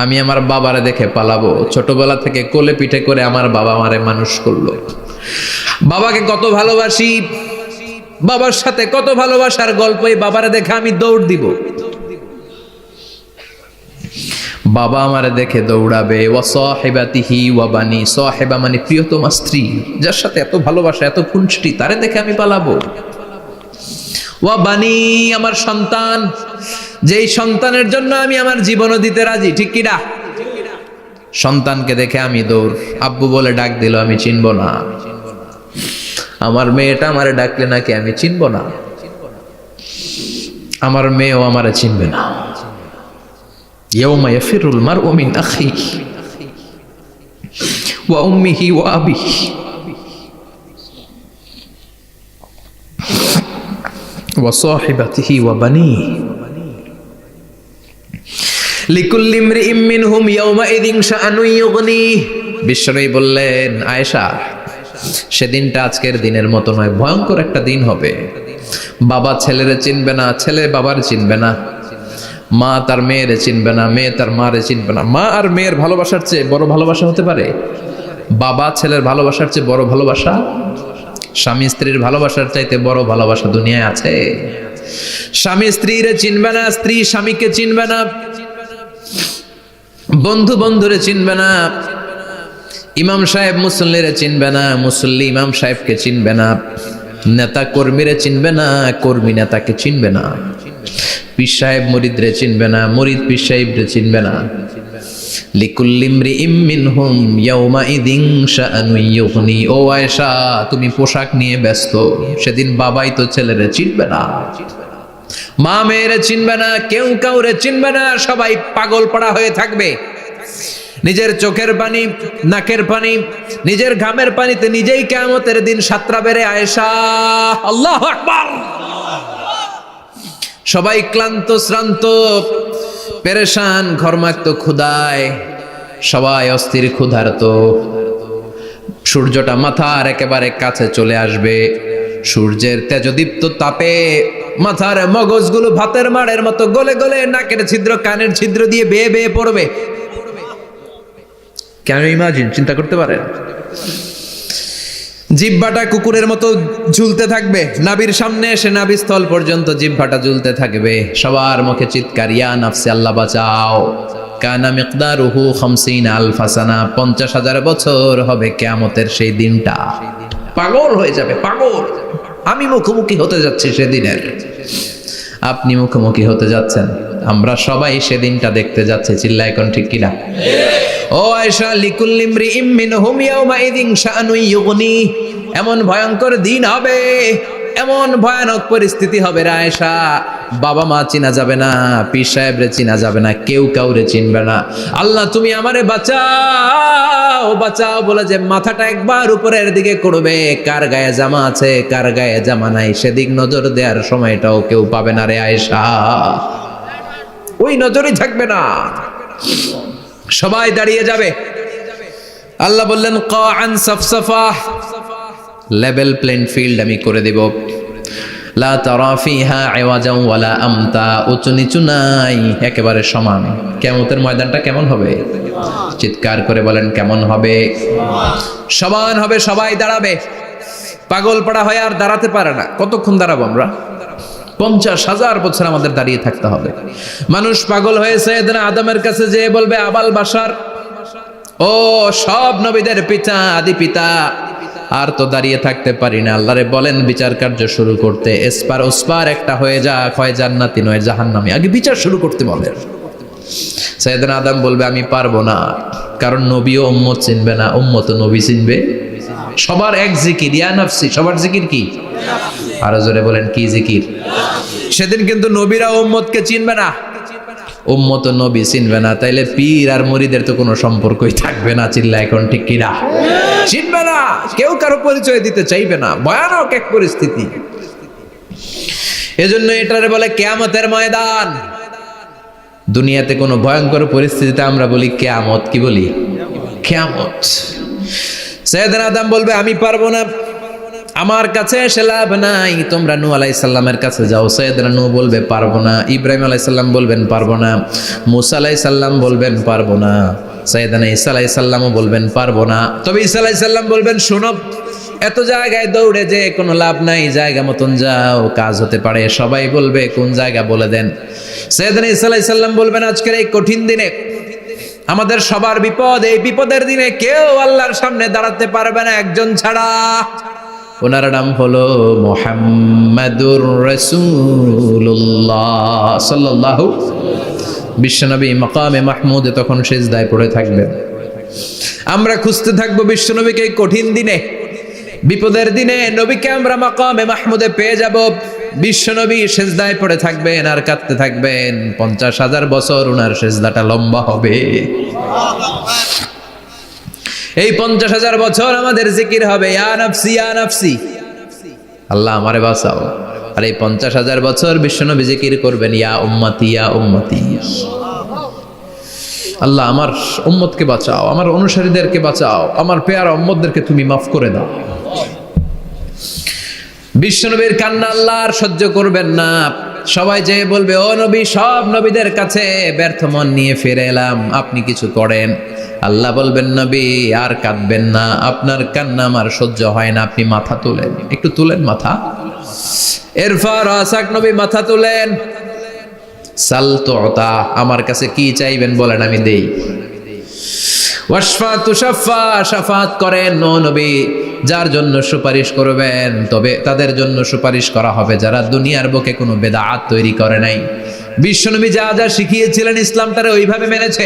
আমি আমার বাবারে দেখে পালাবো। ছোটবেলা থেকে কোলে পিঠে করে আমার বাবা আমারে মানুষ করলো, বাবাকে কত ভালোবাসি, বাবার সাথে কত ভালোবাসার গল্প, এই বাবারে দেখে আমি দৌড় দিব। বাবা আমারে দেখে দৌড়াবে, ওয়া সাহিবাতিহি ওয়া বানি, সাহিবা মানে প্রিয়তমা স্ত্রী, যার সাথে এত ভালোবাসা এত খুনসুটি, তারে দেখে আমি পালাবো। ওয়া বানি, আমার সন্তান, যেই সন্তানের জন্য আমি আমার জীবনও দিতে রাজি, ঠিক কি না? সন্তানকে দেখে আমি দৌড়। আব্বু বলে ডাক দিল, আমি চিনব না। আমার মেয়েটা আমারে ডাকলে নাকি আমি চিনব না, আমার মেয়েও আমারে চিনবে না। ইয়াউমা ইয়াফিরুল মারউ মিন আখিহি ওয়া উম্মিহি ওয়া আবিহি ওয়া সাহিবাতিহি ওয়া বানিহি লিকুল্লি ইমরিইম মিনহুম ইয়াউমাইযিন শাআনুন ইউগনিহি। বিশ্বনবী বললেন, আয়েশা, সেদিনটা আজকের দিনের মতো নয়, ভয়ঙ্কর একটা দিন হবে। বাবা ছেলেরে চিনবে না, ছেলে বাবার চিনবে না, মা তার মেয়েরে চিনবে না, মেয়ে তার মারে চিনবে না। মা আর মেয়ের ভালোবাসার চেয়ে বড় ভালোবাসা হতে পারে? বাবা ছেলের ভালোবাসার চেয়ে বড় ভালোবাসা? স্বামী স্ত্রীর ভালোবাসার চাইতে বড় ভালোবাসা দুনিয়ায় আছে? স্বামী স্ত্রীরে চিনবে না, স্ত্রী স্বামীকে চিনবে না, বন্ধু বন্ধুরে চিনবে না, ইমাম সাহেব মুসল্লিরে চিনবে না, মুসল্লি ইমাম সাহেবকে চিনবে না, নেতা কর্মীরে চিনবে না, কর্মী নেতাকে চিনবে না, পীর সাহেব মুরিদরে চিনবে না, মুরিদ পীর সাহেবরে চিনবে না। লিকুল্লি ইমরিইম মিনহুম ইয়াউমাইযিন শাআনুন ইউগনি। ও আয়েশা, তুমি পোশাক নিয়ে ব্যস্ত, সেদিন বাবাই তো ছেলেরে চিনবে না, মা মেয়েরে চিনবে না, কেউ কাউরে চিনবে না, সবাই পাগল পড়া হয়ে থাকবে। নিজের চোখের পানি, নাকের পানি, নিজের ঘামের পানিতে নিজেই কিয়ামতের দিন সাতরা বেড়ে। আয়েশা, আল্লাহু আকবার। সবাই ক্লান্ত শ্রান্ত পেরেশান, ঘর্মাক্ত ক্ষুধায়, সবাই অস্থির ক্ষুধার্ত। সূর্যটা মাথার একেবারে কাছে চলে আসবে, সূর্যের তেজদীপ্ত তাপে মাথার মগজগুলো ভাতের মাড়ের মতো গলে গলে নাকের ছিদ্র কানের ছিদ্র দিয়ে বেয়ে বেয়ে পড়বে। কেন ইমাজিন, চিন্তা করতে পারেন? জিহ্বাটা কুকুরের মতো ঝুলতে থাকবে, নাভির সামনে এসে নাভিস্থল পর্যন্ত জিহ্বাটা ঝুলতে থাকবে। সবার মুখে চিৎকার, ইয়া নাফসি, আল্লাহ বাঁচাও। কানা মিকদারুহু 50 আলফা সানা, 50,000 বছর হবে কিয়ামতের সেই দিনটা। পাগল হয়ে যাবে, পাগল। আমি মুখোমুখি হতে যাচ্ছি সেদিনের, আপনি মুখোমুখি হতে যাচ্ছেন, আমরা সবাই সেদিনটা দেখতে যাচ্ছি। চিল্লা এখন ঠিক কিনা? ও আয়েশা, লিকুল্লি ইমরিইম মিনহুম ইয়াউমাইযিন শাআনুন ইউগনি। এমন ভয়ঙ্কর দিন হবে, এমন ভয়ানক পরিস্থিতি হবে রে আয়েশা, বাবা মা চিনা যাবে না, পীর সাহেবরে চিনা যাবে না, কেউ কাউরে চিনবে না। আল্লাহ তুমি আমারে বাঁচাও, বাঁচাও বলে যে মাথাটা একবার উপরের দিকে করবে, কার গায়ে জামা আছে কার গায়ে জামা নাই সেদিক নজর দেওয়ার সময়টাও কেউ পাবে না রে আয়েশা, ওই নজরই থাকবে না, সবাই দাঁড়িয়ে যাবে। আল্লাহ বললেন, কাআন সাফসাফা, লেভেল প্লেন ফিল্ড আমি করে দেব। লা তারা ফিহা ইওয়াজান ওয়ালা আমতা, উঁচু নিচু নাই, একেবারে সমান। কিয়ামতের ময়দানটা কেমন হবে? চিৎকার করে বলেন, কেমন হবে? সমান হবে, সবাই দাঁড়াবে। পাগল পাড়া হয়ে আর দাঁড়াতে পারে না। কতক্ষণ দাঁড়াবো আমরা? 50,000 বছর আমাদের দাঁড়িয়ে থাকতে হবে। মানুষ পাগল হয়ে সাইয়েদনা আদমের কাছে যেয়ে বলবে, আবাল বাশার, ও সব নবীদের পিতা, আদি পিতা, আর তো দাঁড়িয়ে থাকতে পারি না। আল্লাহরে বলেন বিচার কার্য শুরু করতে, এসপার ওসপার একটা হয়ে যাক, হয় জান্নাতি নয় জাহান্নামী, আগে বিচার শুরু করতে বলেন। সাইয়েদনা আদম বলবে, আমি পারবো না, কারণ নবীও উম্মত চিনবে না, উম্মত নবী চিনবে। সবার এক জিকির, ইয়া নাফসি, সবার জিকির কি? আরো জোরে বলেন, কি জিকির? সেদিন কিন্তু নবীরা উম্মতকে চিনবে না, উম্মত নবী চিনবে না, তাইলে পীর আর মুরিদের তো কোনো সম্পর্কই থাকবে না। চিল্লা এখন ঠিক কিনা? চিনবে না, কেউ কারো পরিচয় দিতে চাইবে না। ভয়ানক এক পরিস্থিতি। এজন্য এটারে বলে কিয়ামতের ময়দান। দুনিয়াতে কোনো ভয়ঙ্কর পরিস্থিতিতে আমরা বলি কিয়ামত, কি বলি? কিয়ামত। সাইয়েদনা আদম বলবে, আমি পারবো না, আমার কাছে এসে লাভ নাই, তোমরা নূহ আলাইহিস সালামের কাছে যাও। সাইয়েদনা নূহ বলবে, পারবো না। ইব্রাহিম আলাইহিস সালাম বলবেন, পারবো না। মুসা আলাইহিস সালাম বলবেন, পারবো না। সাইয়েদনা ঈসা আলাইহিস সালামও বলবেন, পারবো না। তবে ঈসা আলাইহিস সালাম বলবেন, শোনো, এত জায়গায় দৌড়ে যে কোনো লাভ নাই, জায়গা মতন যাও, কাজ হতে পারে। সবাই বলবে, কোন জায়গা বলে দেন। সাইয়েদনা ঈসা আলাইহিস সালাম বলবেন, আজকের এই কঠিন দিনে আমাদের সবার বিপদ, এই বিপদের দিনে কেউ আল্লাহর সামনে দাঁড়াতে পারবে না একজন ছাড়া। ওনার নাম হলো মুহাম্মাদুর রাসূলুল্লাহ সাল্লাল্লাহু। বিশ্বনবী মাকামে মাহমুদে তখন সিজদায় পড়ে থাকবেন। আমরা খুঁজতে থাকবো বিশ্বনবীকে এই কঠিন দিনে, বিপদের দিনে নবীকে আমরা মাকামে মাহমুদে পেয়ে যাব। বিশ্বনবী সিজদায় পড়ে থাকবেন আর কাঁদতে থাকবেন। 50,000 বছর ওনার সিজদাটা লম্বা হবে। এই 50,000 বছর আমাদের জিকির হবে, ইয়া নাফসি ইয়া নাফসি, আল্লাহ আমারে বাঁচাও। আর এই 50,000 বছর বিশ্বনবী জিকির করবেন, ইয়া উম্মতি ইয়া উম্মতি, আল্লাহ আমার উম্মতকে বাঁচাও, আমার অনুসারীদেরকে বাঁচাও, আমার পেয়ারা উম্মতদেরকে তুমি মাফ করে দাও। বিশ্বনবীর কান্না আল্লাহ আর সহ্য করবেন না। সবাই যে বলবে, ও নবী, সব নবীদের কাছে ব্যর্থ মন নিয়ে ফিরে এলাম, আপনি কিছু করেন। আল্লাহ বলবেন, নবী আর কাঁদবেন না, আপনার কান্না আমার সহ্য হয় না, আপনি মাথা তুলেন, একটু তুলেন মাথা। এরপর আসাক নবী মাথা তুলেন। সাল তুতা, আমার কাছে কি চাইবেন বলেন, আমি দেই। ওয়াশফা তুশাফা, শাফাত করেন। ও নবী, যার জন্য সুপারিশ করবেন তবে তাদের জন্য সুপারিশ করা হবে যারা দুনিয়ার বুকে কোনো বেদাত তৈরি করে নাই। বিশ্বনবী যা যা শিখিয়েছিলেন ইসলামটারে ওইভাবে মেনেছে,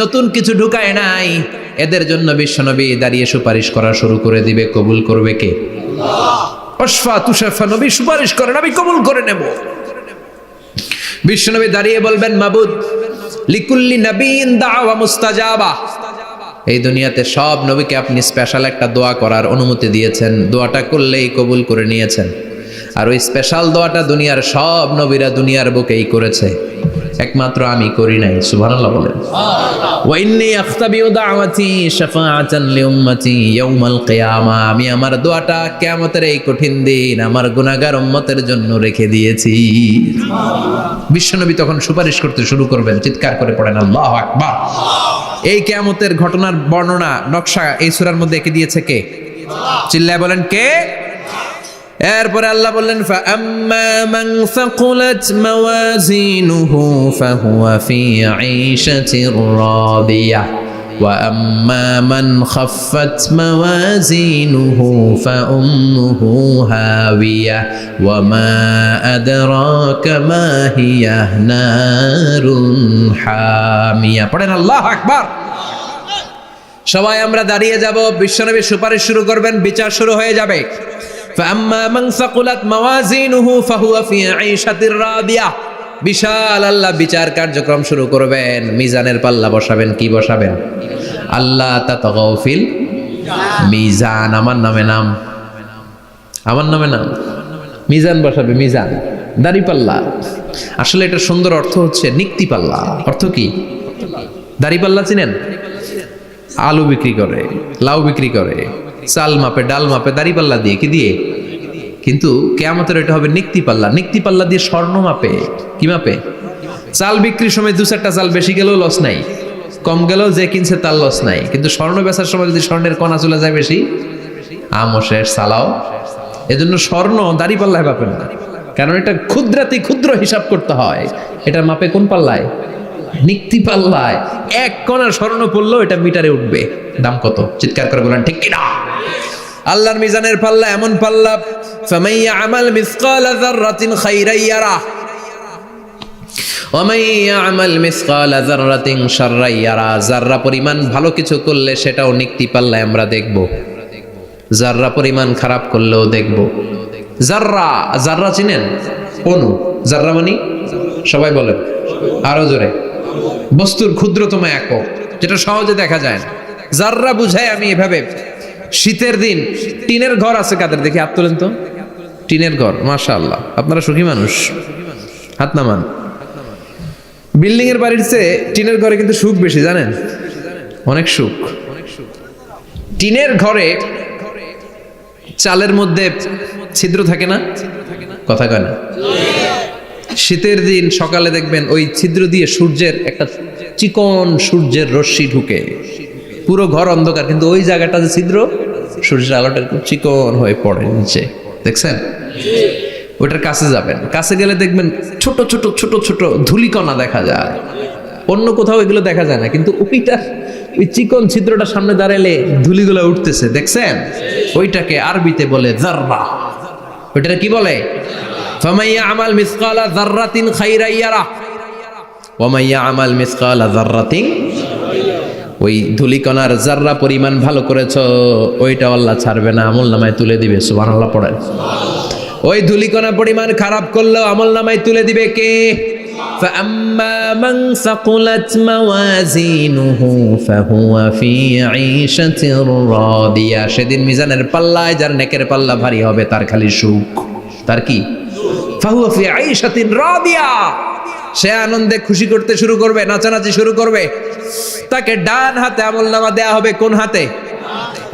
নতুন কিছু ঢুকায় নাই। এদের জন্য বিশ্বনবী দাঁড়িয়ে সুপারিশ করা শুরু করে দিবে। কবুল করবে কে? আল্লাহ। ওয়াশফা তুশাফা, নবী সুপারিশ করেন, আমি কবুল করে নেব। বিশ্বনবী দাঁড়িয়ে বলবেন, মাবুদ লিকুল্লি নবীন দাওয়া মুস্তাজাবা, এই দুনিয়াতে সব নবীকে আপনি স্পেশাল একটা দোয়া করার অনুমতি দিয়েছেন, দোয়াটা করলেই কবুল করে নিয়েছেন। আর ওই স্পেশাল দোয়াটা দুনিয়ার সব নবীরা দুনিয়ার বুকেই করেছে, একমাত্র আমি করি নাই। সুবহানাল্লাহ বলেন। ওয়া ইন্নী আখতাবিউ দাওয়াতি শাফাআতান লিউম্মতি ইয়াউমাল কিয়ামা, আমি আমার দোয়াটা কিয়ামতের এই কঠিন দিন আমার গুনাহগার উম্মতের জন্য রেখে দিয়েছি। বিশ্বনবী তখন সুপারিশ করতে শুরু করবেন। চিৎকার করে পড়েন আল্লাহু আকবার। এই কিয়ামতের ঘটনার বর্ণনা নকশা এই সূরার মধ্যে এঁকে দিয়েছে কে? চিল্লায় বলেন কে? এরপরে আল্লাহ বললেন, ফাআম্মা মান সাকুলাত মাওয়াজিনুহু ফাহুয়া ফি ঈশাতির রাদিয়াহ ওয়া আম্মা মান খাফফাত মাওয়াজিনুহু ফাউম্মুহু হাওিয়াহ ওয়া মা আদরাকা মা হিয়া নারুন হামিয়া। পড়েন আল্লাহু আকবার। সবাই আমরা দাঁড়িয়ে যাব, বিশ্বনবী সুপারিশ শুরু করবেন, বিচার শুরু হয়ে যাবে। فأما من ثقلت موازينه فهو في عيشة راضية, বিশাল আল্লাহ বিচার কার্যক্রম শুরু করবেন। মিজানের পাল্লা বসাবেন, কি বসাবেন? আল্লাহ তাতাগাউ ফিল মিজান, আমার নামে নাম, আমার নামে নাম, মিজান বসাবে, মিজান দাড়ি পাল্লা। আসলে এটা সুন্দর অর্থ হচ্ছে নিক্তি পাল্লা। অর্থ কি? দাড়ি পাল্লা চিনেন? আলু বিক্রি করে, লাউ বিক্রি করে, চাল মাপে, ডাল মাপে, দাড়ি পাল্লা দিয়ে, কি দিয়ে? কিন্তু কিয়ামতের এটা হবে নিক্তি পাল্লা। নিক্তি পাল্লা দিয়ে স্বর্ণ মাপে। কি মাপে? চাল বিক্রির সময় 2-4টা চাল বেশি গেলেও লস নাই, কম গেলেও যে কিনছে তার লস নাই। কিন্তু স্বর্ণ বেচার সময় যদি স্বর্ণের কণা চলে যায় বেশি, আমও শেষ, চালাও। এজন্য স্বর্ণ দাড়ি পাল্লায় মাপে না, কারণ এটা ক্ষুদ্রাতি ক্ষুদ্র হিসাব করতে হয়। এটা মাপে কোন পাল্লায়? নিক্তি পাল্লায়। 1 কণা স্বর্ণ পড়লো এটা মিটারে উঠবে। দাম কত? চিৎকার করে বলেন ঠিক কিনা? আল্লাহর মিজানের পাল্লা এমন পাল্লা, ফামান ইয়ামাল মিসকালা যাররাতিন খাইরান ইয়ারা ওয়া মান ইয়ামাল মিসকালা যাররাতিন শাররান ইয়ারা। যাররা পরিমাণ ভালো কিছু করলে সেটাও নিক্তি পাল্লায় আমরা দেখব, যাররা পরিমাণ খারাপ করলেও দেখব। যাররা, যাররা চিনেন? অনু, যাররা মানে সবাই বলেন আরো জোরে, বস্তুর ক্ষুদ্রতম একক, যেটা সহজে দেখা যায় না। যাররা বুঝায় আমি এভাবে, শীতের দিন টিনের ঘর আছে কাদের? দেখি হাত তোলেন তো। টিনের ঘর, মাশাআল্লাহ, আপনারা সুখী মানুষ, হাত নামান। বিল্ডিং এর বাড়ির চেয়ে টিনের ঘরে কিন্তু সুখ বেশি, জানেন? অনেক সুখ। টিনের ঘরে চালের মধ্যে ছিদ্র থাকে না? কথা কয় না? শীতের দিন সকালে দেখবেন ওই ছিদ্র দিয়ে সূর্যের একটা চিকন সূর্যের রশ্মি ঢুকে, পুরো ঘর অন্ধকার, কিন্তু ওই জায়গাটা যে ছিদ্র, সূর্যের আলোটা একটু চিকন হয়ে পড়ে নিচে, দেখছেন? ওটার কাছে যাবেন, কাছে গেলে দেখবেন ছোট ছোট ছোট ছোট ধূলিকণা দেখা যায়। অন্য কোথাও এগুলো দেখা যায় না, কিন্তু ওই চিকন ছিদ্রটা সামনে দাঁড়ালে ধুলিগুলো উঠতেছে, দেখছেন? ওইটাকে আরবিতে বলে যাররা। ওইটা কি বলে? ফামাইয়া আমাল মিসকালা যাররাতিন খাইরান ইয়ারা ওয়া মাইয়া আমাল মিসকালা যাররাতিন, ওই ধুলিকণার যাররা পরিমাণ ভালো করেছো ওইটা আল্লাহ ছাড়বে না, আমলনামায় তুলে দিবে। সুবহানাল্লাহ পড়েন। ওই ধুলিকণা পরিমাণ খারাপ করলেও আমলনামায় তুলে দিবে কে? فأما من ثقلت موازينه فهو في عيشة راضية, সেদিন মিজানের পাল্লায় যার নেকের পাল্লা ভারী হবে তার খালি সুখ। তার কি? ফাহুয়া ফি আইশাতিন রাদিয়া, সে আনন্দে খুশি করতে শুরু করবে, নাচানাচি শুরু করবে। তাকে ডান হাতে আমলনামা দেয়া হবে। কোন হাতে?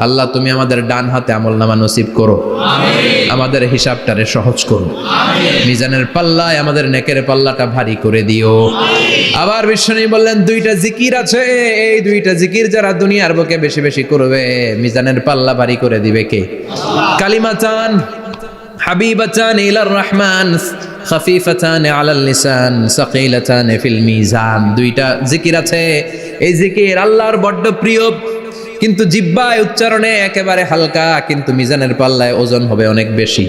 আল্লাহ তুমি আমাদের ডান হাতে আমলনামা নসিব করো, আমাদের হিসাবটারে সহজ করো, মিজানের পাল্লায় আমাদের নেকের পাল্লাটা ভারী করে দিও। আবার বিশ্বনবী বললেন দুইটা জিকির আছে, এই দুইটা জিকির যারা দুনিয়ার বুকে বেশি বেশি করবে মিজানের পাল্লা ভারী করে দিবে কে? কালিমাতান হাবিবাতান ইলার রহমান খাফিফাতান আলাল লিসান সাকিলাতান ফিল মিজান। দুইটা জিকির আছে, এই জিকির আল্লাহর বড্ড প্রিয়, কিন্তু জিহ্বায় উচ্চারণে একেবারে হালকা, কিন্তু মিজানের পাল্লায় ওজন হবে অনেক বেশি।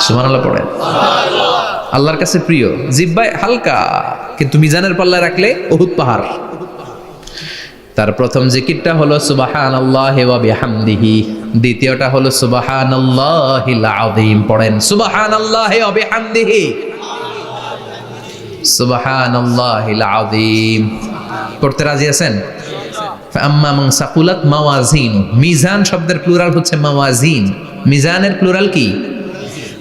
সুবহানাল্লাহ পড়েন। আল্লাহর কাছে প্রিয়, জিহ্বায় হালকা, কিন্তু মিজানের পাল্লায় রাখলে উহুদ পাহাড়। তার প্রথম জিকিরটা হলো সুবহানাল্লাহি ওয়া বিহামদিহি, দ্বিতীয়টা হলো সুবহানাল্লাহিল আযীম। পড়েন সুবহানাল্লাহি ওয়া বিহামদিহি, সুবহানাল্লাহিল আযীম। পড়তে রাজি আছেন? আম্মা মান সাকুলাত মাওয়াজিন, মিজান শব্দের প্লুরাল হচ্ছে মাওয়াজিন, মিজানের প্লুরাল কি?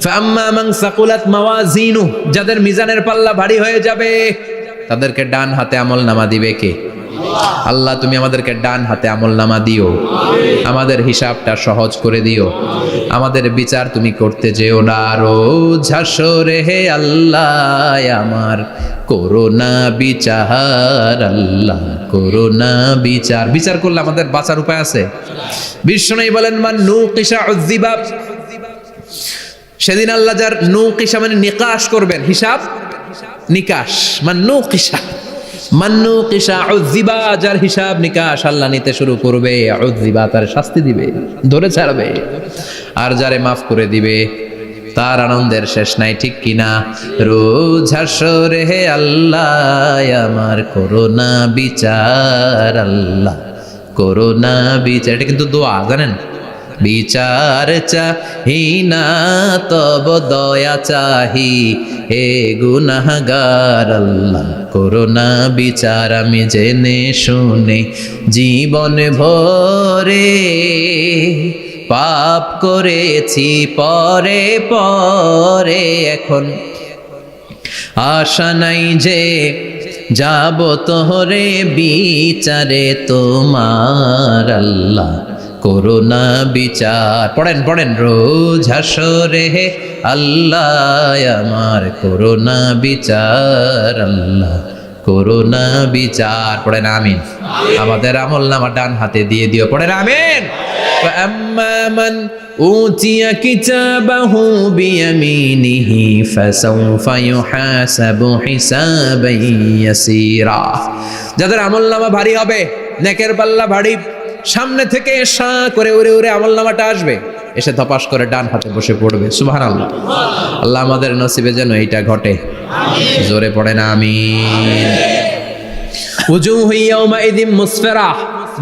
ফাম্মা মান সাকুলাত মাওয়াজিনু, যাদের মিজানের পাল্লা ভারী হয়ে যাবে তাদেরকে ডান হাতে আমলনামা দিবে কে? আল্লাহ তুমি আমাদেরকে ডান হাতে আমলনামা দিও, আমাদের হিসাবটা সহজ করে দিও, আমাদের বিচার তুমি করতে যেও না। রোজ হাসরে হে আল্লাহ আমার করোনা বিচার, আল্লাহ করোনা বিচার। বিচার করলে আমাদের বাঁচার উপায় আছে? বিশ্বনবী বলেন মান নুকিশা উযিবা, সেদিন আল্লাহ যার নুকিশা মানে নিকাশ করবেন, হিসাব নিকাশ, মান নুকিশা উযিবা, যার হিসাব নিকাশ আল্লাহ নিতে শুরু করবে, উযিবা তার শাস্তি দিবে, ধরে ছাড়বে। আর যারে মাফ করে দিবে তার আনন্দের শেষ নাই, ঠিক কিনা? রোজ হাসরে হে আল্লাহ আমার করোনা বিচার, আল্লাহ করোনা বিচার। এটা কিন্তু দোয়া, জানেন? বিচার চাহি না তব দয়া চাহি হে গুনাহগার, আল্লাহ করোনা বিচার। আমি জেনে শুনে জীবন ভরে পাপ করেছি পরে পরে, এখন আশা নাই যে যাব তোরে বিচারে তোমার, আল্লাহ করোনা বিচার। পড়েন পড়েন রোজ হাসরে হে আল্লাহ আমার করোনা বিচার, আল্লাহ করোনা বিচার। পড়েন আমিন। আমাদের আমলনামা ডান হাতে দিয়ে দিও। পড়েন আমিন। فأما من أوتي كتابه بيمينه فسوف يحاسب حسابا يسيرا, যাদের আমলনামা ভারী হবে, নেকের পাল্লা ভারী, সামনে থেকে সা করে উড়ে উড়ে আমলনামাটা আসবে, এসে ধপাস করে ডান হাতে বসে পড়বে। সুবহানাল্লাহ। আল্লাহ আমাদের নসিবে যেন এইটা ঘটে। জোরে পড়েন আমিন। উজুহু ইয়াউমাইযিন মুসফিরা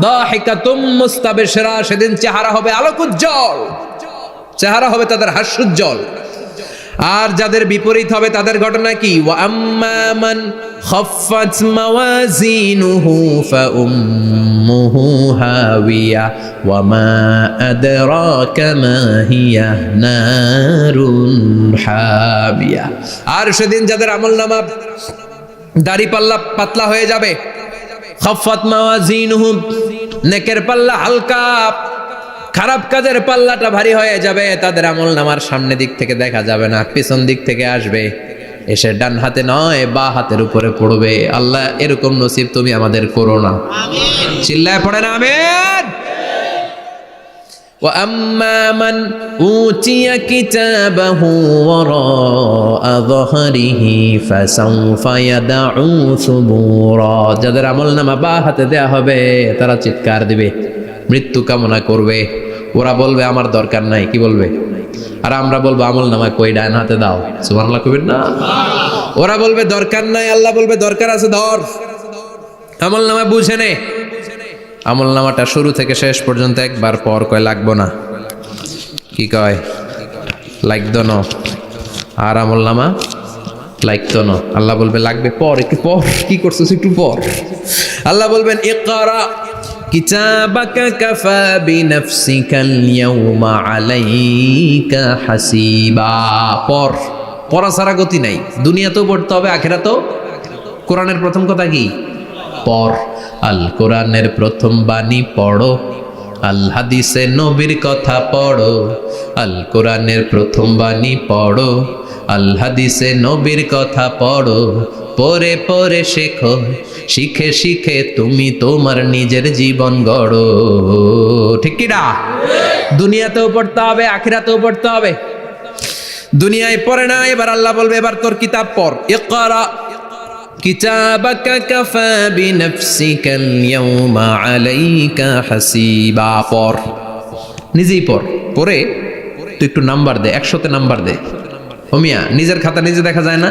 দাহিকাতুম মুস্তাবশিরা, সেদিন চেহারা হবে আলোকোজ্জ্বল, চেহারা হবে তাদের হাস্যোজ্জ্বল। আর যাদের বিপরীত হবে তাদের ঘটনা কি? ওয়া আম্মা মান খাফফাত মাওয়াজিনুহু ফাউম্মুহু হাওিয়া ওয়া মা আদরাকা মা হিয়া নারুন হামিয়া। আর সেদিন যাদের আমলনামা দাড়ি পাল্লা পাতলা হয়ে যাবে, খাফফাত মাওয়াজিনুহু নেকের পাল্লা হালকা, খারাপ কাজের পাল্লাটা ভারী হয়ে যাবে, তাদের আমলনামার সামনে দিক থেকে দেখা যাবে না, পিছন দিক থেকে আসবে, এসে ডান হাতে নয় বা হাতের উপরে পড়বে। আল্লাহ এরকম নসিব তুমি আমাদের করো না। আমিন। চিল্লায় পড়েন আমিন। ওয়া আম্মা মান উতিয়া কিতাবাহু ওয়ারা ظهره فسوف يدعو ثبورا। যাদের আমলনামা বা হাতে দেয়া হবে তারা চিৎকার দিবে, মৃত্যু কামনা করবে। ওরা বলবে আমার দরকার নাই, কি বলবে? আর আমরা বলবো আমলনামা কই, ডান হাতে দাও। সুবহানাল্লাহ কইবেন না? ওরা বলবে দরকার নাই, আল্লাহ বলবে দরকার আছে, ধর। আমলনামা বুঝে নে। আমলনামাটা শুরু থেকে শেষ পর্যন্ত একবার পর কয় লাগবো না, কি কয়? লাগতো না। আর আমলনামা লাগতো না। আল্লাহ বলবে লাগবে পর, একটু পর। কি করছিস একটু পর। আল্লাহ বলবেন ইকরা কিতাবাকা কাফা বিনাফসিকাল ইয়াউমা আলাইকা হাসিবা। পর, পড়া ছাড়া গতি নাই। দুনিয়াতেও পড়তে হবে, আখিরাতেও। কোরআনের প্রথম কথা কি? পর। আল কোরআনের প্রথম বাণী পড়ো, আল হাদিসে নবীর কথা পড়ো। আল কোরআনের প্রথম বাণী পড়ো, আল হাদিসে নবীর কথা পড়ো। পড়ে পড়ে শেখো, শিখে শিখে তুমি তোমার নিজের জীবন গড়ো। ঠিক কি না? দুনিয়াতেও পড়তে হবে, আখিরাতেও পড়তে হবে। দুনিয়ায় পড়ে না, এবার আল্লাহ বলবে এবার তোর কিতাব পড়। ইকরা কিতাবাকা কাফা বিনাফসিকাল ইয়াউমা আলাইকা হাসিবা। পড়, নিজেই পড়। পড়ে তুই একটু নাম্বার দে, 100তে নাম্বার দে। হোমিয়া নিজের খাতা নিজে দেখা যায় না?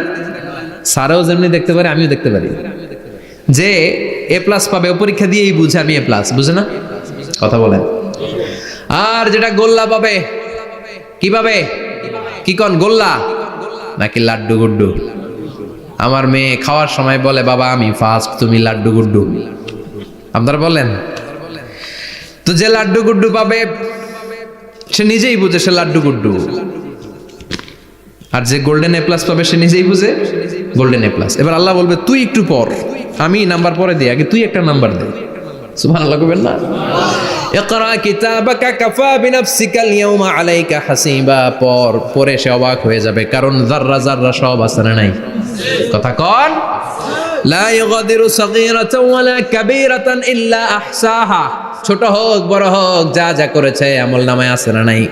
স্যারও যেমনি দেখতে পারে, আমিও দেখতে পারি। যে A+ পাবে ও পরীক্ষা দিয়েই বুঝে আমি A+, বুঝে না? কথা বলেন। আর যেটা গোল্লা পাবে, কি পাবে? কি কোন গোল্লা নাকি লাড্ডু গুড্ডু? আমার মেয়ে খাওয়ার সময় বলে বাবা আমি ফার্স্ট, তুমি লাড্ডু গুড্ডু। আপনারা বলেন তো। যে লাড্ডু গুড্ডু পাবে সে নিজেই বুঝে সে লাড্ডু গুড্ডু। আর যে গোল্ডেন A+ পাবে সে নিজেই বুঝে গোল্ডেন A+। এবার আল্লাহ বলবে তুই একটু পর, আমি নাম্বার পরে দিই, আগে তুই একটা নাম্বার দে। সুবহানাল্লাহ কইবেন না? ইকরা কিতাবাকা কাফা বিনাফসিকাল ইয়াউমা আলাইকা হাসিবা। পর, পরে সে অবাক হয়ে যাবে, কারণ যাররা যাররা সব আছে না নাই? কথা কন। লা ইউগাদিরু সাগীরাতান ওয়ালা কাবীরাতান ইল্লা আহসাহা। ছোট হোক বড় হোক, যা যা করেছে আমলনামায় আছে না নাই?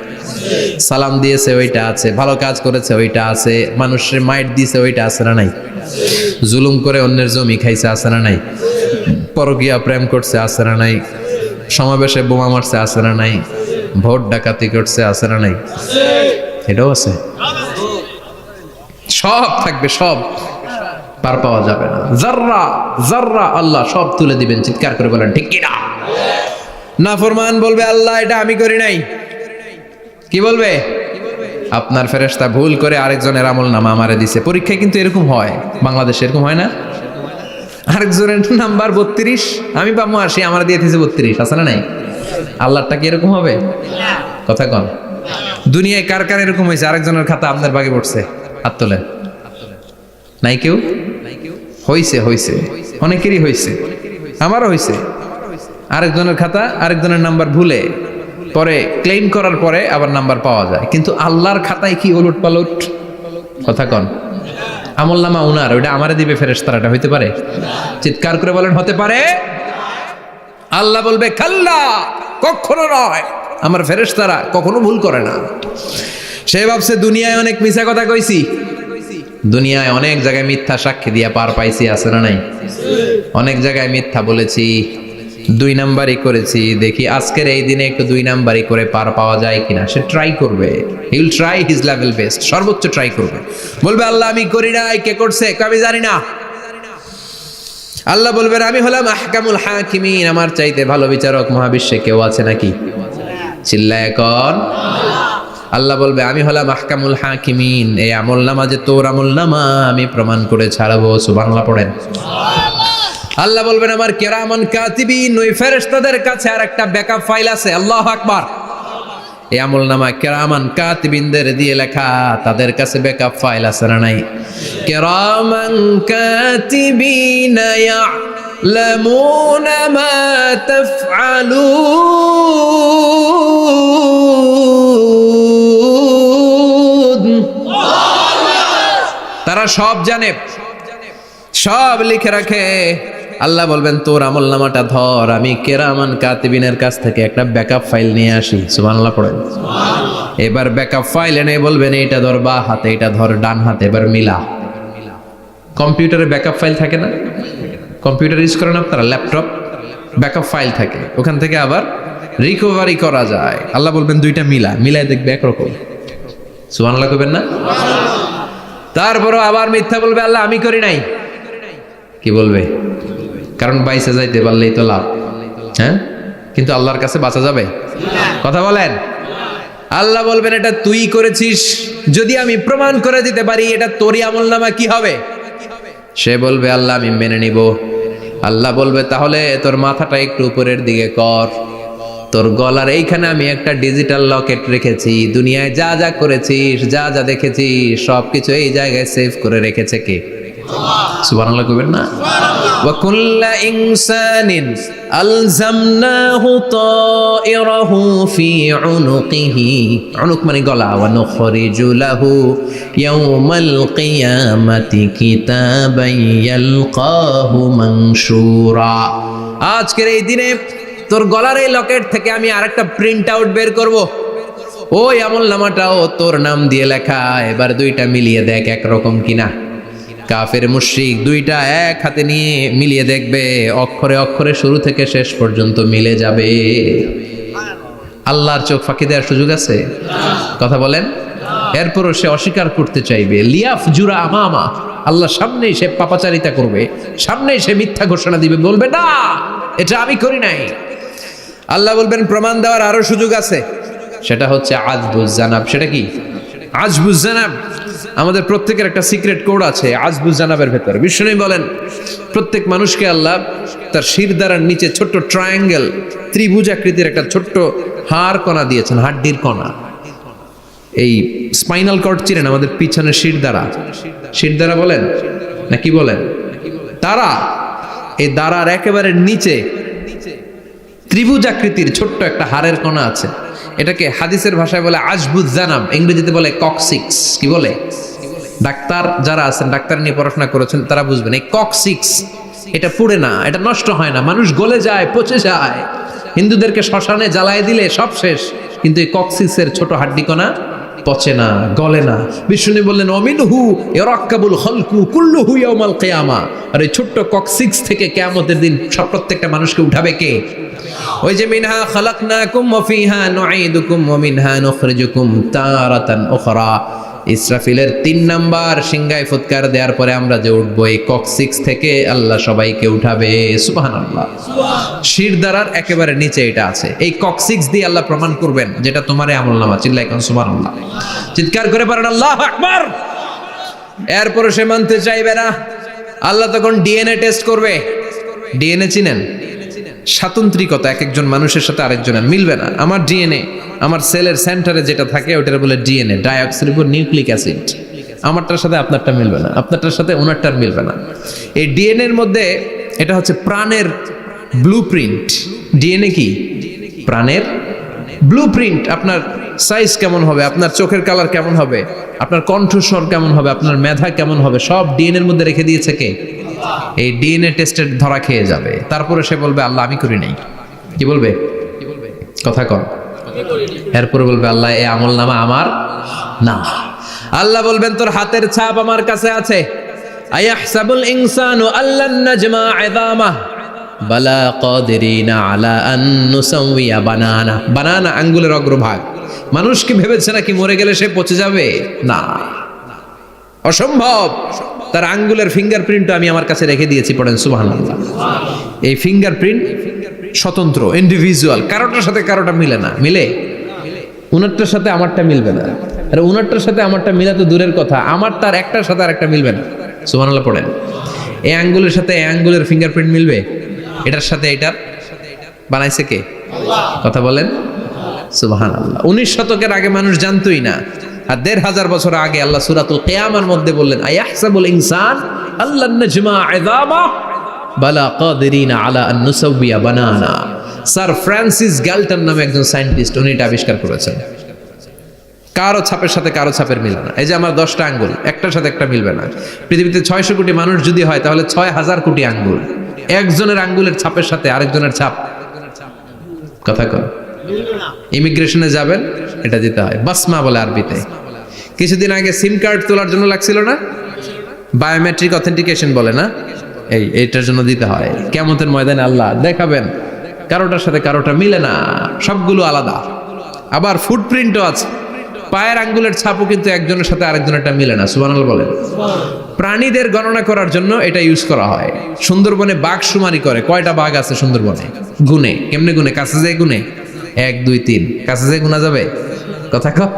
সালাম দিয়েছে ওইটা আছে, ভালো কাজ করেছে ওইটা আছে, মানুষের মাইট দিয়েছে ওইটা আছে না নাই? জুলুম করে অন্যের জমি খাইছে আছে না নাই? পরকীয়া প্রেম করছে আছে না নাই? সমাবেশে বোমা মারছে আছে না নাই? ভোট ডাকাতি করছে আছে না নাই? এটাও আছে। সব থাকবে, সব পার পাওয়া যাবে না। যাররা যাররা আল্লাহ সব তুলে দিবেন। চিৎকার করে বলেন ঠিক কি না? নাফরমান বলবে আল্লাহ এটা আমি করি নাই। কি বলবে? আপনার ফেরেশতা ভুল করে আরেকজনের আমলনামা আমারে দিছে। পরীক্ষায় কিন্তু এরকম হয়, বাংলাদেশে এরকম হয় না? আরেকজনের নাম্বার 32, আমি পাবো 80, আমার দিয়ে দিয়েছে 32, আছে না নাই? আল্লাহরটা কি এরকম হবে? কথা কন। দুনিয়ায় কার কার এরকম হয়েছে আরেকজনের খাতা আপনার ভাগে পড়ছে? হাত তোলেন। নাই কেউ? হইছে, হইছে, অনেকেরই হইছে, আমারও হইছে। আরেকজনের খাতা আরেকজনের নাম্বার ভুলে পরে ক্লেম করার পরে আবার নাম্বার পাওয়া যায়, কিন্তু আল্লাহর খাতায় কি ওলট পালট? কথা কন। আমলনামা উনার, ওইটা আমারে দিবে ফেরেশতারা, এটা হইতে পারে? চিৎকার করে বলেন হতে পারে? আল্লাহ বলবে খাল্লা, কখনো নয়। আমার ফেরেশতারা কখনো ভুল করে না। সে ভাবছে দুনিয়ায় অনেক মিথ্যা কথা কইছি, দুনিয়ায় অনেক জায়গায় মিথ্যা সাক্ষী দিয়া পার পাইছি, আছে না নাই? অনেক জায়গায় মিথ্যা বলেছি, 2 নাম্বারই করেছি, দেখি আজকের এই দিনে একটু 2 নাম্বারই করে পার পাওয়া যায় কিনা। সে ট্রাই করবে, he will try his level best, সর্বোচ্চ ট্রাই করবে। বলবে আল্লাহ আমি করি নাই, কে করছে? আমি জানি না। আল্লাহ বলবেন আমি হলাম আহকামুল হাকিমিন, আমার চাইতে ভালো বিচারক মহাবিশ্বে কেউ আছে নাকি? চিল্লায় এখন। আল্লাহ বলবে আমি হলাম আহকামুল হাকিমিন, এই আমলনামা যে তোর আমলনামা আমি প্রমাণ করে ছাড়াবো। সুবহানাল্লাহ পড়েন। আল্লাহ বলবেন আমার কিরামান কাতিবিন, ওই ফেরেশতাদের কাছে আর একটা ব্যাকআপ ফাইল আছে। আল্লাহু আকবার। এই আমলনামা কিরামান কাতিবিনদের দিয়ে লেখা, তাদের কাছে ব্যাকআপ ফাইল আছে না নাই? কিরামান কাতিবিনা ইয়ালামুনা মা তাফআলুন। তারা সব জানে, সব লিখে রাখে। আল্লাহ বলবেন তোর আমলনামাটা ধর, আমি কেরামান কাতিবিনের কাছ থেকে একটা ব্যাকআপ ফাইল নিয়ে আসি। সুবহানাল্লাহ পড়েন। এবার ব্যাকআপ ফাইল এনে বলবেন এটা ধর বা হাতে, এটা ধর ডান হাতে, এবার মিলা। কম্পিউটারে ব্যাকআপ ফাইল থাকে না? কম্পিউটার ইউজ করেন আপনারা? ল্যাপটপ ব্যাকআপ ফাইল থাকে, ওখান থেকে আবার রিকভারি করা যায়। আল্লাহ বলবেন দুইটা মিলা, মিলাই দেখবে একরকম। সুবহানাল্লাহ কইবেন না? তারপরও আবার মিথ্যা বলবে, আল্লাহ আমি করি নাই। কি বলবে? কারণ বাইসে যাইতে পারলেই তো লাভ, হ্যাঁ? কিন্তু আল্লাহর কাছে বাঁচা যাবে? কথা বলেন। আল্লাহ বলবেন এটা তুই করেছিস, যদি আমি প্রমাণ করে দিতে পারি এটা তোরই আমলনামা, কি হবে? সে বলবে আল্লাহ আমি মেনে নিব। আল্লাহ বলবে তাহলে তোর মাথাটা একটু উপরের দিকে কর, তোর গলার এইখানে আমি একটা ডিজিটাল লকেট রেখেছি, দুনিয়ায় যা যা করেছিস, যা যা দেখেছিস সবকিছু এই জায়গায় সেভ করে রেখেছে কে? সুবহানাল্লাহ কইবেন না? ওয়া কুল্লা ইনসানিন আলজামনাহু তায়রাহু ফি উনুকিহি, উনুক মানে গলা, ওয়া নুখরিজু লাহু ইয়াওমাল কিয়ামাতি কিতাবান ইয়ালকাহু মানশুরা। আজকের এই দিনে তোর গলার এই লকেট থেকে আমি আরেকটা প্রিন্ট আউট বের করব, ওই আমলনামাটাও তোর নাম দিয়ে লেখা। এবার দুইটা মিলিয়ে দেখ একরকম কিনা। কাফের মুশরিক দুইটা এক হাতে নিয়ে মিলিয়ে দেখবে, অক্ষরে অক্ষরে শুরু থেকে শেষ পর্যন্ত মিলে যাবে। আল্লাহর চোখ ফাঁকি দেওয়ার সুযোগ আছে? কথা বলেন। এরপরও সে অস্বীকার করতে চাইবে। লিয়াফ জুরা আমামা, আল্লাহ সামনেই সে পাপাচারিতা করবে, সামনেই সে মিথ্যা ঘোষণা দিবে, বলবে না এটা আমি করি নাই। আল্লাহ বলবেন প্রমাণ দেওয়ার আরো সুযোগ আছে, সেটা হচ্ছে আজবুজ জানাব। সেটা কি? আজবুজ জানাব। আমাদের প্রত্যেকের একটা সিক্রেট কোড আছে আজবুজ জানাবের ভেতর। বিষ্ণু বলেন প্রত্যেক মানুষকে আল্লাহ তার শিরদাঁড়ার নিচে ছোট্ট ট্রায়াঙ্গেল, ত্রিভুজ আকৃতির একটা ছোট্ট হাড় কণা দিয়েছেন, হাড্ডির কণা। এই স্পাইনাল কর্ড চিনেন? আমাদের পিছনে শিরদাঁড়া, শিরদাঁড়া বলেন না কি বলেন? তারা, এই দাঁড়ার একেবারে নিচে ত্রিভুজ আকৃতির ছোট্ট একটা হাড়ের কণা আছে। এটাকে হাদিসের ভাষায় বলে আজবুজ জানাব, ইংরেজিতে বলে ককসিক্স। কি বলে? ডাক্তার যারা আছেন, ডাক্তার নিয়ে পড়াশোনা করেছেন, তারা বুঝবেন এই ককসিক্স এটা পুড়ে না, এটা নষ্ট হয় না, মানুষ গলে যায়, পচে যায়। হিন্দুদেরকে শ্মশানে জ্বালায় দিলে সব শেষ, কিন্তু এই ককসিক্সের ছোট হাড্ডি কণা পচে না, গলে না। বিষ্ণু বললেন অমিনহু ইয়ারাক্কাবুল খালকু কুল্লুহু ইয়াউমাল কিয়ামা। আর এই ছোট্ট ককসিক্স থেকে কিয়ামতের দিন সব প্রত্যেকটা মানুষকে উঠাবে কে? ওই যে মিনহা খালাকনাকুম ওয়া ফিহা নুঈদুকুম ওয়া মিনহা নুখরিজুকুম তারাতান উখরা। ইসরাফিলের 3 নাম্বার সিংহায় ফুৎকার দেওয়ার পরে আমরা যে উঠবো, এই ককসিক্স থেকে আল্লাহ সবাইকে উঠাবে। সুবহানাল্লাহ। শিরদাঁড়ার একেবারে নিচে এটা আছে। এই ককসিক্স দিয়ে আল্লাহ প্রমাণ করবেন যেটা তোমার আমলনামা। চিল্লায় কোন সুবহানাল্লাহ, চিৎকার করে পারেন আল্লাহু আকবার। এরপরে সে মানতে চাইবে না। আল্লাহ তখন ডিএনএ টেস্ট করবে। ডিএনএ চিনেন? স্বাতন্ত্রিকতা, এক একজন মানুষের সাথে আরেকজনের মিলবে না। আমার ডিএনএ, আমার সেলের সেন্টারে যেটা থাকে ওটার বলে ডিএনএ, ডাইঅক্সিরিবোনিউক্লিক অ্যাসিড। আমারটার সাথে আপনারটা মিলবে না, আপনারটার সাথে ওনারটার মিলবে না। এই ডিএনএ এর মধ্যে এটা হচ্ছে প্রাণের ব্লুপ্রিন্ট। ডিএনএ কি? প্রাণের ব্লুপ্রিন্ট। আপনার সাইজ কেমন হবে, আপনার চোখের কালার কেমন হবে, আপনার কণ্ঠস্বর কেমন হবে, আপনার মেধা কেমন হবে, সব ডিএনএ এর মধ্যে রেখে দিয়েছে কে? এই ডিএনএ টেস্টের ধরা খেয়ে যাবে। তারপরে সে বলবে আল্লাহ আমি করি নাই। কি বলবে? কথা কর। এরপরে বলবে আল্লাহ এই আমলনামা আমার না। আল্লাহ বলবেন তোর হাতের ছাপ আমার কাছে আছে। আয়াহসাবুল ইনসানু আল্লান নাজমা ইযামা বালা কাদিরিনা আলা আন নুসাওয়িয়া বানানা। বানানা আঙ্গুলের অগ্রভাগ। মানুষ কি ভেবেছে নাকি মরে গেলে সে পচে যাবে? না, অসম্ভব। তার আঙ্গুলের ফিঙ্গারপ্রিন্ট আমি আমার কাছে রেখে দিয়েছি। পড়েন সুবহানাল্লাহ। এই ফিঙ্গারপ্রিন্ট স্বতন্ত্র, ইন্ডিভিজুয়াল, কারোটার সাথে কারোটা মিলে না। মিলে? উনারটার সাথে আমারটা মিলবে না। আর উনারটার সাথে আমারটা মিলা তো দূরের কথা, আমার তার একটার সাথে আরেকটা মিলবে না। সুবহানাল্লাহ পড়েন। এই আঙ্গুলের সাথে এই আঙ্গুলের ফিঙ্গারপ্রিন্ট মিলবে? এটার সাথে এটার বানাইছে কে? কথা বলেন সুবহানাল্লাহ। 19 শতকের আগে মানুষ জানতোই না। আর 1500 বছর আগে আল্লাহ সূরাতুল কিয়ামার মধ্যে বললেন আয়াহসাবুল ইনসান আল্লান নাজমা ইযামা বালা কাদিরিনা আলা আন নুসাওয়িয়া বানানা। স্যার ফ্রান্সিস গ্যালটন নামে একজন সায়েন্টিস্ট, উনি এটা আবিষ্কার করেছেন। কারো ছাপের সাথে কারো ছাপের মিলে না। এই যে আমার 10টা আঙ্গুল, একটার সাথে একটা মিলবে না। পৃথিবীতে 600 কোটি মানুষ যদি হয় তাহলে 6000 কোটি আঙ্গুল। একজনের আঙ্গুলের ছাপের সাথে আরেকজনের ছাপ কথা কর। ইমিগ্রেশনে যাবেন, এটা দিতে হয়, বাসমা বলে আরবিতে। কিছুদিন আগে সিম কার্ড তোলার জন্য লাগছিল না, বায়োমেট্রিক অথেন্টিকেশন বলে না, এইটার জন্য দিতে হয়। কিয়ামতের ময়দানে আল্লাহ দেখাবেন, কারোটার সাথে কারোটা মিলে না, সবগুলো আলাদা। আবার ফুটপ্রিন্টও আছে, পায়ের আঙ্গুলের ছাপও কিন্তু একজনের সাথে আরেকজনেরটা মিলে না। সুবহানাল্লাহ বলেন। প্রাণীদের গণনা করার জন্য এটা ইউজ করা হয়। সুন্দরবনে বাঘ শুমারি করে, কয়টা বাঘ আছে সুন্দরবনে গুনে, কেমনে গুনে? কাছে যায় গুনে, 1 2 3, কাছে যায় গুনা যাবে কথা কও।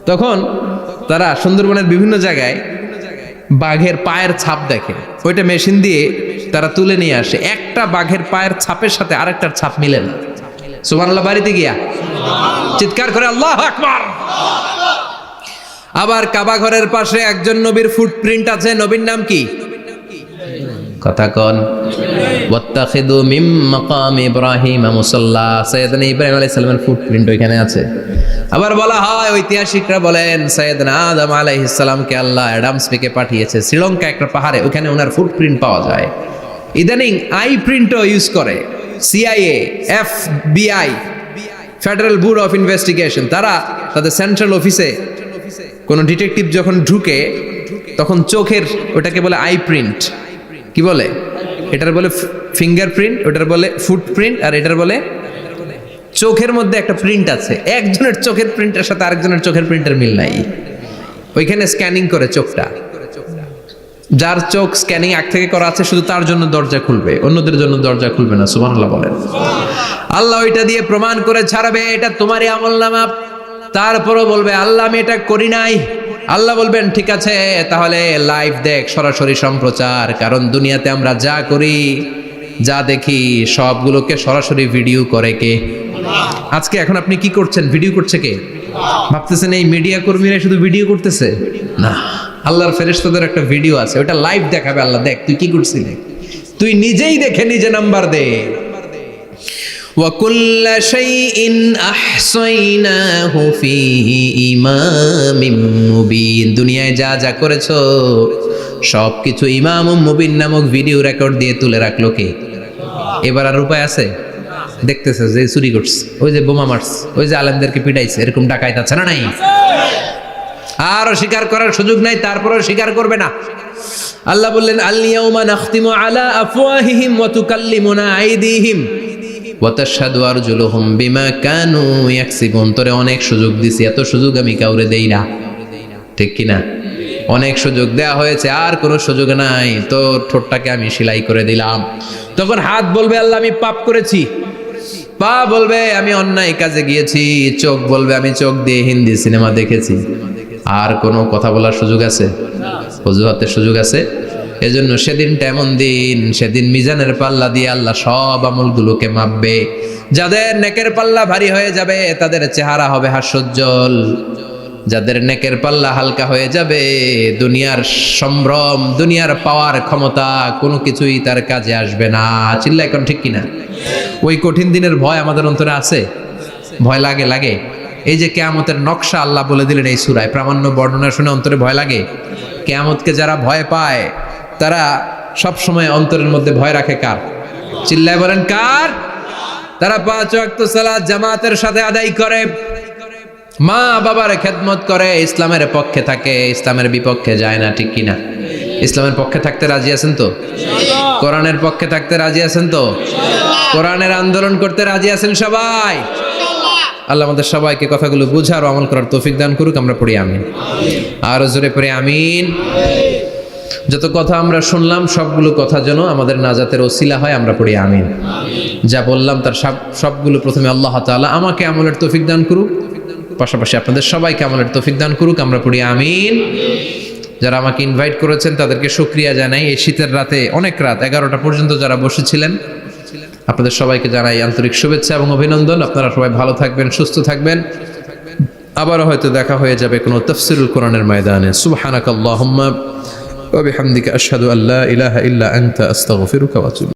তখন তারা সুন্দরবনের বিভিন্ন জায়গায় বাঘের পায়ের ছাপ দেখে, ওইটা মেশিন দিয়ে তারা তুলে নিয়ে আসে। একটা বাঘের পায়ের ছাপের সাথে আরেকটার ছাপ মিলে না। সুবহানাল্লাহ বাড়িতে গিয়া চিৎকার করে আল্লাহু আকবার। আবার কাবা ঘরের পাশে একজন নবীর ফুটপ্রিন্ট আছে। নবীর নাম কি? কথা কন। ওয়াত্তাখিদু মিন মাকাম ইব্রাহিম মুসাল্লা, সাইয়েদনা ইব্রাহিম আলাইহিস সালামের ফুটপ্রিন্ট ওইখানে আছে। আবার বলা হয়, ঐতিহাসিকরা বলেন সাইয়েদনা আদম আলাইহিস সালামকে আল্লাহ অ্যাডামস থেকে পাঠিয়েছে শ্রীলঙ্কা একটা পাহাড়ে, ওখানে ওনার ফুটপ্রিন্ট পাওয়া যায়। ইদানিং আই প্রিন্টও ইউজ করে CIA, FBI, federal bureau of investigation. তারা তাদের সেন্ট্রাল অফিসে কোন ডিটেকটিভ যখন ঢুকে, তখন চোখের, ওটাকে বলে আই প্রিন্ট, কি বলে? এটার বলে ফিঙ্গারপ্রিন্ট, ওটার বলে ফুটপ্রিন্ট, আর এটার বলে চোখের মধ্যে একটা প্রিন্ট আছে। একজনের চোখের প্রিন্টের সাথে আরেকজনের চোখের প্রিন্টের মিল নাই। ওইখানে স্ক্যানিং করে চোখটা, যার চোখ স্ক্যানিং আগ থেকে করা আছে শুধু তার জন্য দরজা খুলবে, অন্যদের জন্য দরজা খুলবে না। সুবহানাল্লাহ বলেন। আল্লাহ ওইটা দিয়ে প্রমাণ করে ছাড়বে এটা তোমারই আমলনামা। তারপরও বলবে আল্লাহ আমি এটা করি নাই। আল্লাহ বলবেন ঠিক আছে, তাহলে লাইভ দেখ, সরাসরি সম্প্রচার। কারণ দুনিয়াতে আমরা যা করি, যা দেখি, সবগুলোকে সরাসরি ভিডিও করে কে? আজকে এখন আপনি কি করছেন, ভিডিও করছে কে? ভাবতেছেন এই মিডিয়া কর্মীরা শুধু ভিডিও করতেছে? না, আল্লাহর ফেরেশতাদের একটা ভিডিও আছে, ওটা লাইভ দেখাবে। আল্লাহ দেখ তুই কি করছিলি, তুই নিজেই দেখে নিজে নাম্বার দে। وَكُلَّ شَيْءٍ أَحْصَيْنَاهُ فِي إِمَامٍ مُبِينٍ। দুনিয়ায় যা যা করেছো সবকিছু ইমাম মুবিন নামক ভিডিও রেকর্ড দিয়ে তুলে রাখলো কে? এবার আর উপায় আছে? দেখতেছে যে চুরি করছে, ওই যে বোমা মারছে, ওই যে আলেমদেরকে পিটাইছে, এরকম ডাকাইত আছে না নাই? আর স্বীকার করার সুযোগ নাই, তারপরেও স্বীকার করবে না। আল্লাহ বললেন আল ইয়াউমা নাখতিমু আলা আফওয়াহিহিম ওয়া তুকাল্লিমুনা আইদিহিম ওয়া তাশহাদু আরজুলুহুম বিমা কানু ইয়াকসিবুন। তোরে অনেক সুযোগ দিছি, এত সুযোগ আমি কাউরে দেই না, ঠিক কি না? অনেক সুযোগ দেয়া হয়েছে, আর কোনো সুযোগ নাই, তোর ঠোঁটটাকে আমি সেলাই করে দিলাম। তখন হাত বলবে আল্লাহ আমি পাপ করেছি, পা বলবে আমি অন্যায় কাজে গিয়েছি, চোখ বলবে আমি চোখ দিয়ে হিন্দি সিনেমা দেখেছি। আর কোনো কথা বলার সুযোগ আছে? অজুহাতের সুযোগ আছে? এজন্য সেদিনটা এমন দিন, সেদিন মিজানের পাল্লা দিয়ে আল্লাহ সব আমলগুলোকে মাপবে। যাদের নেকের পাল্লা ভারী হয়ে যাবে তাদের চেহারা হবে হাস্যোজ্জ্বল, যাদের নেকের পাল্লা হালকা হয়ে যাবে দুনিয়ার সম্ভ্রম, দুনিয়ার পাওয়ার ক্ষমতা কোনো কিছুই তার কাজে আসবে না। চিল্লা এখন ঠিক কিনা? ওই কঠিন দিনের ভয় আমাদের অন্তরে আছে? ভয় লাগে? লাগে। এই যে কিয়ামতের নকশা আল্লাহ বলে দিলেন এই সূরায়, প্রামাণ্য বর্ণনা শুনে অন্তরে ভয় লাগে? কিয়ামতকে যারা ভয় পায় তারা সব সময় অন্তরের মধ্যে ভয় রাখে কার? চিল্লায় বলেন কার? তারা 5 ওয়াক্ত সালাত জামাতের সাথে আদায় করে, মা বাবার খেদমত করে, ইসলামের পক্ষে থাকে, ইসলামের বিপক্ষে যায় না, ঠিক কিনা? ইসলামের পক্ষে থাকতে রাজি আছেন তো? কোরআনের পক্ষে থাকতে রাজি আছেন তো? কোরআনের আন্দোলন করতে রাজি আছেন সবাই? আল্লাহ আমাদের সবাইকে কথাগুলো বুঝার ও আমল করার তৌফিক দান করুক। আমরা পড়ি আমিন। আর জোরে পড়ি আমিন। যত কথা আমরা শুনলাম সবগুলো কথা যেন আমাদের নাজাতের ওসিলা হয়, আমরা পড়ি আমিন। যা বললাম তার সবগুলো প্রথমে আল্লাহ তাআলা আমাকে আমলের তৌফিক দান করুক, পাশাপাশি আপনাদের সবাইকে আমলের তৌফিক দান করুক। আমরা পড়ি আমিন। যারা আমাকে ইনভাইট করেছেন তাদেরকে শুকরিয়া জানাই। এই শীতের রাতে, অনেক রাত 11টা পর্যন্ত যারা বসেছিলেন, আপনাদের সবাইকে জানাই আন্তরিক শুভেচ্ছা এবং অভিনন্দন। আপনারা সবাই ভালো থাকবেন, সুস্থ থাকবেন। আবারও হয়তো দেখা হয়ে যাবে কোনো তাফসীরুল কোরআনের ময়দানে। সুবহানাকাল্লাহুম্মা ওয়া বিহামদিকা আশহাদু আল্লা ইলাহা ইল্লা আনতা আস্তাগফিরুকা ওয়া আতুবু